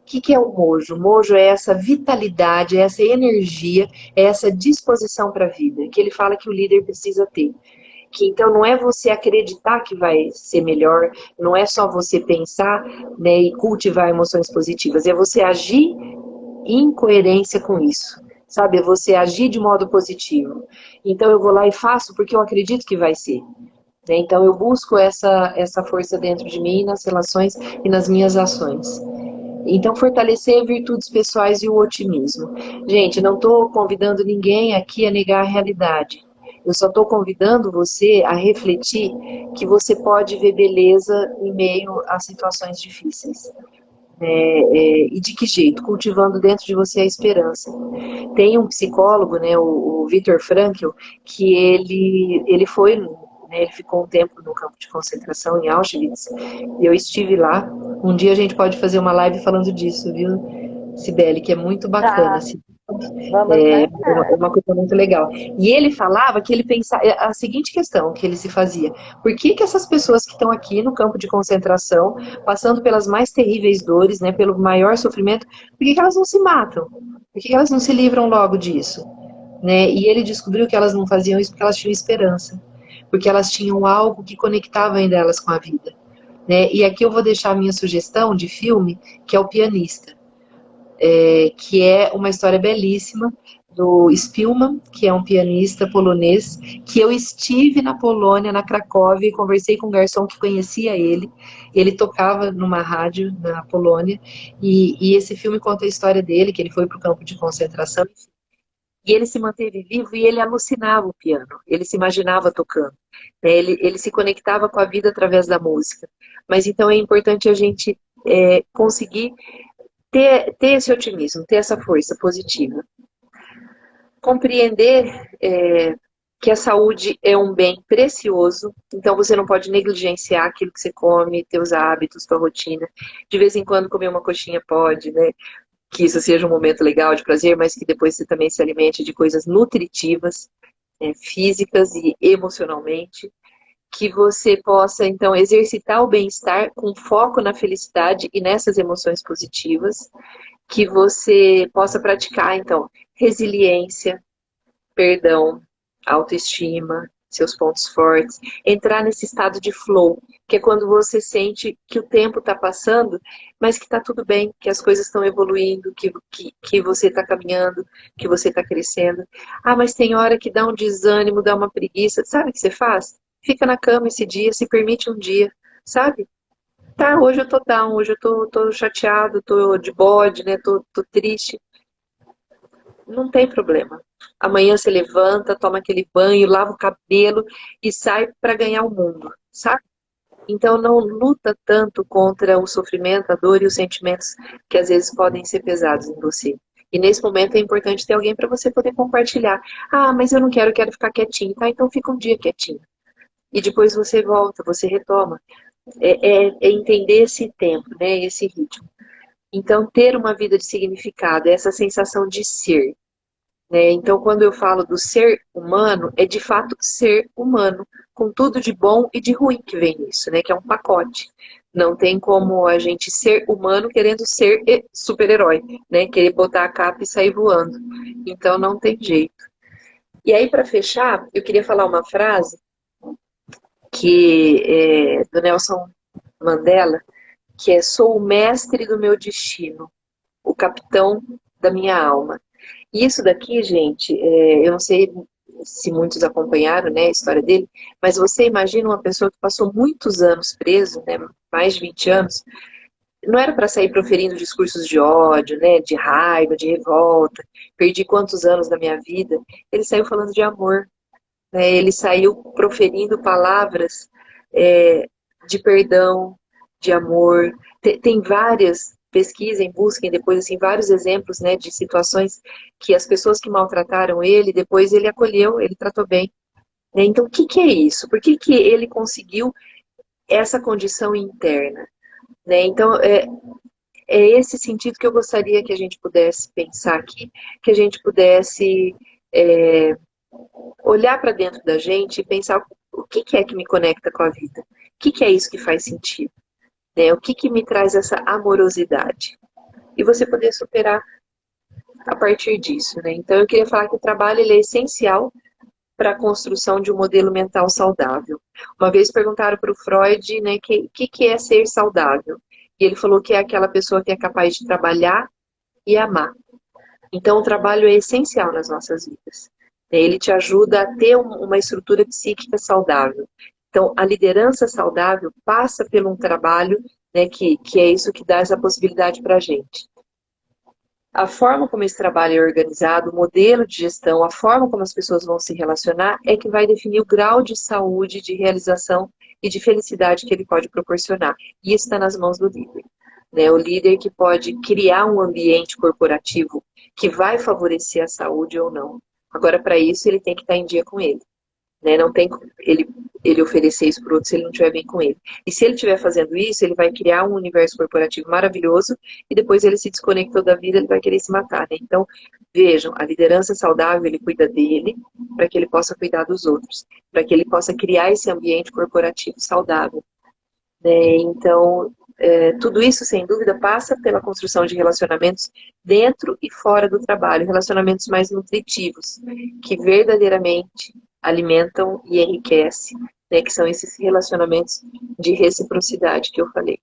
Speaker 2: que é o mojo? O mojo é essa vitalidade, é essa energia, é essa disposição para a vida, que ele fala que o líder precisa ter. Que então não é você acreditar que vai ser melhor, não é só você pensar, né, e cultivar emoções positivas, é você agir em coerência com isso, sabe? É você agir de modo positivo. Então eu vou lá e faço porque eu acredito que vai ser. Né? Então eu busco essa força dentro de mim, nas relações e nas minhas ações. Então, fortalecer virtudes pessoais e o otimismo. Gente, não estou convidando ninguém aqui a negar a realidade. Eu só estou convidando você a refletir que você pode ver beleza em meio a situações difíceis. E de que jeito? Cultivando dentro de você a esperança. Tem um psicólogo, né, o Viktor Frankl, que ele foi, né, ele ficou um tempo no campo de concentração em Auschwitz, e eu estive lá. Um dia a gente pode fazer uma live falando disso, viu, Cibele, que é muito bacana,
Speaker 1: Tá,
Speaker 2: assim.
Speaker 1: vamos
Speaker 2: É
Speaker 1: marcar.
Speaker 2: uma coisa muito legal. E ele falava que ele pensava a seguinte questão que ele se fazia: por que que essas pessoas que estão aqui no campo de concentração, passando pelas mais terríveis dores, né, pelo maior sofrimento, por que que elas não se matam? Por que que elas não se livram logo disso? Né? E ele descobriu que elas não faziam isso porque elas tinham esperança, porque elas tinham algo que conectava ainda elas com a vida. Né? E aqui eu vou deixar a minha sugestão de filme, que é O Pianista, que é uma história belíssima do Spielmann, que é um pianista polonês, que eu estive na Polônia, na Cracóvia, e conversei com um garçom que conhecia ele. Ele tocava numa rádio na Polônia, e esse filme conta a história dele, que ele foi para o campo de concentração, e ele se manteve vivo e ele alucinava o piano, ele se imaginava tocando, né? Ele se conectava com a vida através da música. Mas então é importante a gente conseguir ter esse otimismo, ter essa força positiva. Compreender que a saúde é um bem precioso, então você não pode negligenciar aquilo que você come, teus hábitos, tua rotina. De vez em quando comer uma coxinha pode, né? Que isso seja um momento legal de prazer, mas que depois você também se alimente de coisas nutritivas, físicas e emocionalmente. Que você possa, então, exercitar o bem-estar com foco na felicidade e nessas emoções positivas. Que você possa praticar, então, resiliência, perdão, autoestima, seus pontos fortes, entrar nesse estado de flow, que é quando você sente que o tempo está passando, mas que está tudo bem, que as coisas estão evoluindo, que você está caminhando, que você está crescendo. Ah, mas tem hora que dá um desânimo, dá uma preguiça. Sabe o que você faz? Fica na cama esse dia, se permite um dia, sabe? Tá, hoje eu tô down, hoje eu tô chateado, tô de bode, né? Tô triste. Não tem problema. Amanhã você levanta, toma aquele banho, lava o cabelo e sai para ganhar o mundo, sabe? Então não luta tanto contra o sofrimento, a dor e os sentimentos que às vezes podem ser pesados em você. E nesse momento é importante ter alguém para você poder compartilhar. Ah, mas eu não quero, eu quero ficar quietinho. Tá, então fica um dia quietinho. E depois você volta, você retoma. É entender esse tempo, né? Esse ritmo. Então, ter uma vida de significado, é essa sensação de ser. Né? Então, quando eu falo do ser humano, é de fato ser humano, com tudo de bom e de ruim que vem nisso, né? Que é um pacote. Não tem como a gente ser humano querendo ser super-herói, né? Querer botar a capa e sair voando. Então, não tem jeito. E aí, para fechar, eu queria falar uma frase que do Nelson Mandela, que é: sou o mestre do meu destino, o capitão da minha alma. E isso daqui, gente, eu não sei se muitos acompanharam, né, a história dele, mas você imagina uma pessoa que passou muitos anos preso, né, mais de 20 anos, não era para sair proferindo discursos de ódio, né, de raiva, de revolta, perdi quantos anos da minha vida, ele saiu falando de amor, né, ele saiu proferindo palavras de perdão, de amor. Tem várias, pesquisem, busquem depois assim, vários exemplos, né, de situações que as pessoas que maltrataram ele, depois ele acolheu, ele tratou bem. Né? Então, o que, que é isso? Por que, que ele conseguiu essa condição interna? Né? Então, é esse sentido que eu gostaria que a gente pudesse pensar aqui, que a gente pudesse olhar para dentro da gente e pensar o que, que é que me conecta com a vida? O que, que é isso que faz sentido? Né? O que, que me traz essa amorosidade? E você poder superar a partir disso. Né? Então eu queria falar que o trabalho ele é essencial para a construção de um modelo mental saudável. Uma vez perguntaram para o Freud, né, que é ser saudável. E ele falou que é aquela pessoa que é capaz de trabalhar e amar. Então, o trabalho é essencial nas nossas vidas. Ele te ajuda a ter uma estrutura psíquica saudável. Então, a liderança saudável passa por um trabalho, né, que é isso que dá essa possibilidade para a gente. A forma como esse trabalho é organizado, o modelo de gestão, a forma como as pessoas vão se relacionar é que vai definir o grau de saúde, de realização e de felicidade que ele pode proporcionar. E isso está nas mãos do líder. Né? O líder que pode criar um ambiente corporativo que vai favorecer a saúde ou não. Agora, para isso, ele tem que estar em dia com ele. Né? Não tem ele oferecer isso para o outro se ele não estiver bem com ele. E se ele estiver fazendo isso, ele vai criar um universo corporativo maravilhoso e depois ele se desconectou da vida, ele vai querer se matar. Né? Então, vejam, a liderança saudável, ele cuida dele para que ele possa cuidar dos outros, para que ele possa criar esse ambiente corporativo saudável. Né? Então, tudo isso, sem dúvida, passa pela construção de relacionamentos dentro e fora do trabalho, relacionamentos mais nutritivos, que verdadeiramente alimentam e enriquecem, né, que são esses relacionamentos de reciprocidade que eu falei.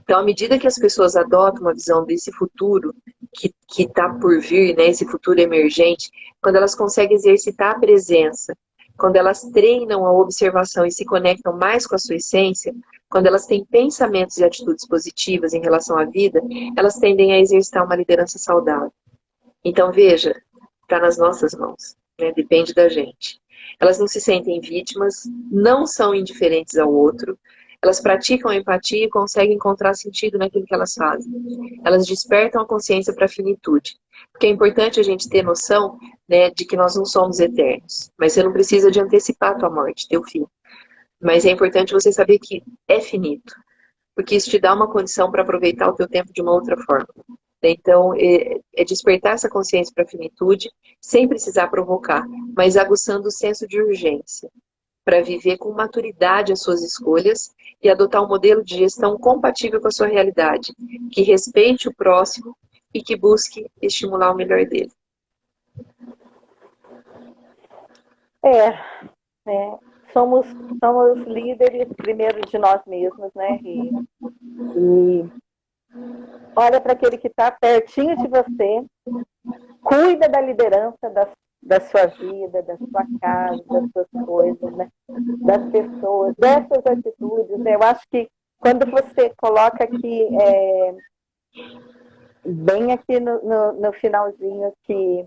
Speaker 2: Então, à medida que as pessoas adotam uma visão desse futuro que está por vir, né, esse futuro emergente, quando elas conseguem exercitar a presença, quando elas treinam a observação e se conectam mais com a sua essência, quando elas têm pensamentos e atitudes positivas em relação à vida, elas tendem a exercitar uma liderança saudável. Então, veja, está nas nossas mãos, né? Depende da gente. Elas não se sentem vítimas, não são indiferentes ao outro, elas praticam a empatia e conseguem encontrar sentido naquilo que elas fazem. Elas despertam a consciência para a finitude. Porque é importante a gente ter noção, né, de que nós não somos eternos. Mas você não precisa de antecipar a tua morte, teu fim. Mas é importante você saber que é finito. Porque isso te dá uma condição para aproveitar o teu tempo de uma outra forma. Então, é despertar essa consciência para a finitude, sem precisar provocar, mas aguçando o senso de urgência, para viver com maturidade as suas escolhas e adotar um modelo de gestão compatível com a sua realidade, que respeite o próximo e que busque estimular o melhor dele.
Speaker 1: Somos líderes primeiro de nós mesmos, né? E olha para aquele que está pertinho de você, cuida da liderança da sua vida, da sua casa, das suas coisas, né? Das pessoas, dessas atitudes. Eu acho que quando você coloca aqui, bem aqui no finalzinho, que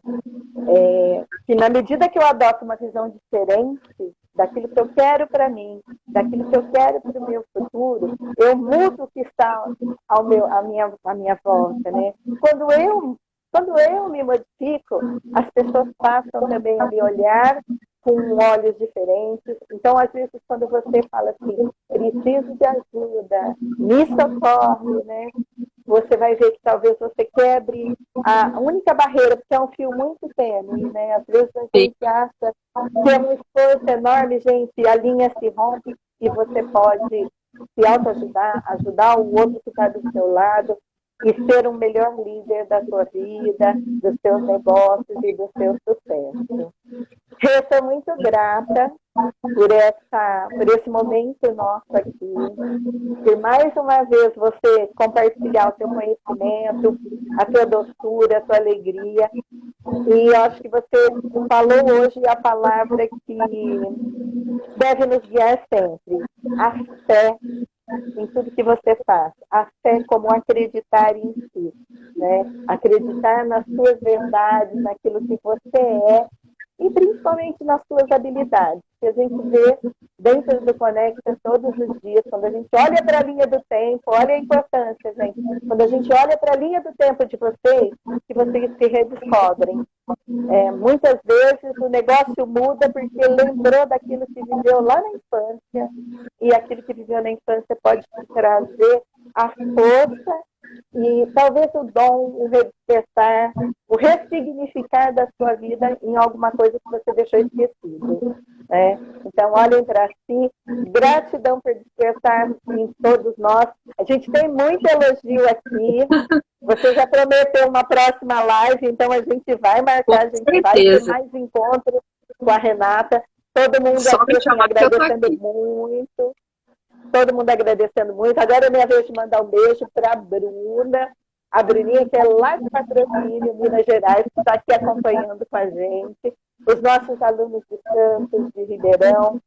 Speaker 1: na medida que eu adoto uma visão diferente daquilo que eu quero para mim, daquilo que eu quero para o meu futuro, eu mudo o que está à minha volta, né? Quando eu me modifico, as pessoas passam também a me olhar com olhos diferentes. Então, às vezes, quando você fala assim, preciso de ajuda, me socorre, né? Você vai ver que talvez você quebre a única barreira, porque é um fio muito tênue, né? Às vezes a gente acha que é um esforço enorme, gente, a linha se rompe e você pode se autoajudar, ajudar o outro que está do seu lado e ser um melhor líder da sua vida, dos seus negócios e do seu sucesso. Eu sou muito grata por esse momento nosso aqui, por mais uma vez você compartilhar o seu conhecimento, a sua doçura, a sua alegria. E eu acho que você falou hoje a palavra que deve nos guiar sempre, a fé em tudo que você faz. A fé como acreditar em si, né? Acreditar nas suas verdades, naquilo que você é e principalmente nas suas habilidades, que a gente vê dentro do Conecta todos os dias, quando a gente olha para a linha do tempo, olha a importância, gente, quando a gente olha para a linha do tempo de vocês, que vocês se redescobrem. Muitas vezes o negócio muda porque lembrou daquilo que viveu lá na infância, e aquilo que viveu na infância pode trazer a força e talvez o dom, o redespertar, o ressignificar da sua vida em alguma coisa que você deixou esquecido. Né? Então, olhem para si, gratidão por despertar em todos nós. A gente tem muito elogio aqui. Você já prometeu uma próxima live, então a gente vai marcar, a gente vai ter mais encontros com a Renata. Todo mundo
Speaker 2: Só me
Speaker 1: aqui assim,
Speaker 2: chamar que eu tô
Speaker 1: agradecendo
Speaker 2: aqui.
Speaker 1: muito. Todo mundo agradecendo muito. Agora é minha vez de mandar um beijo para a Bruna. A Bruninha, que é lá de Patrocínio, Minas Gerais, que está aqui acompanhando com a gente. Os nossos alunos de Santos, de Ribeirão.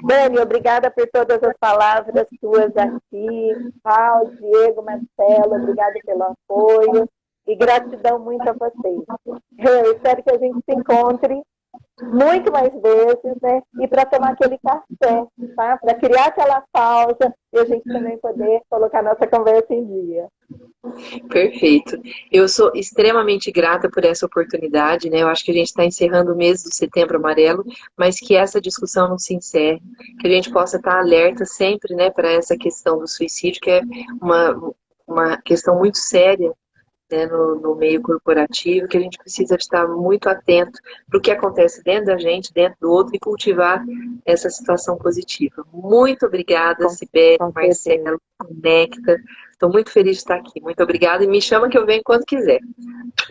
Speaker 1: Dani, obrigada por todas as palavras suas aqui. Paulo, Diego, Marcelo, obrigada pelo apoio. E gratidão muito a vocês. Eu espero que a gente se encontre muito mais vezes, né? E para tomar aquele café, tá? Para criar aquela pausa e a gente também poder colocar nossa conversa em dia.
Speaker 2: Perfeito. Eu sou extremamente grata por essa oportunidade, né? Eu acho que a gente está encerrando o mês do Setembro Amarelo, mas que essa discussão não se encerre, que a gente possa estar alerta sempre, né, para essa questão do suicídio, que é uma questão muito séria, né, no meio corporativo, que a gente precisa estar muito atento para o que acontece dentro da gente, dentro do outro, e cultivar essa situação positiva. Muito obrigada, Sibeli, Marcelo, Conecta. Estou muito feliz de estar aqui. Muito obrigada e me chama que eu venho quando quiser.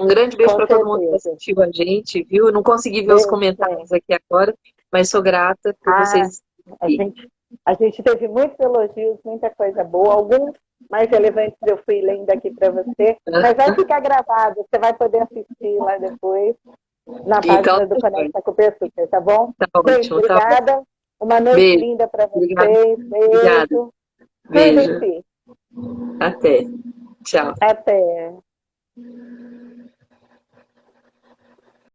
Speaker 2: Um grande beijo para todo mundo que assistiu a gente, viu? Eu não consegui ver os comentários aqui agora, mas sou grata por vocês.
Speaker 1: A gente teve muitos elogios, muita coisa boa, alguns mais relevantes eu fui lendo aqui para você, mas vai ficar gravado, você vai poder assistir lá depois, na página do Conecta Cooper Super, tá bom?
Speaker 2: Tá ótimo,
Speaker 1: obrigada,
Speaker 2: tá bom.
Speaker 1: Uma noite
Speaker 2: Beijo.
Speaker 1: linda para vocês,
Speaker 2: Obrigada.
Speaker 1: beijo.
Speaker 2: Beijo. Até. Tchau.
Speaker 1: Até.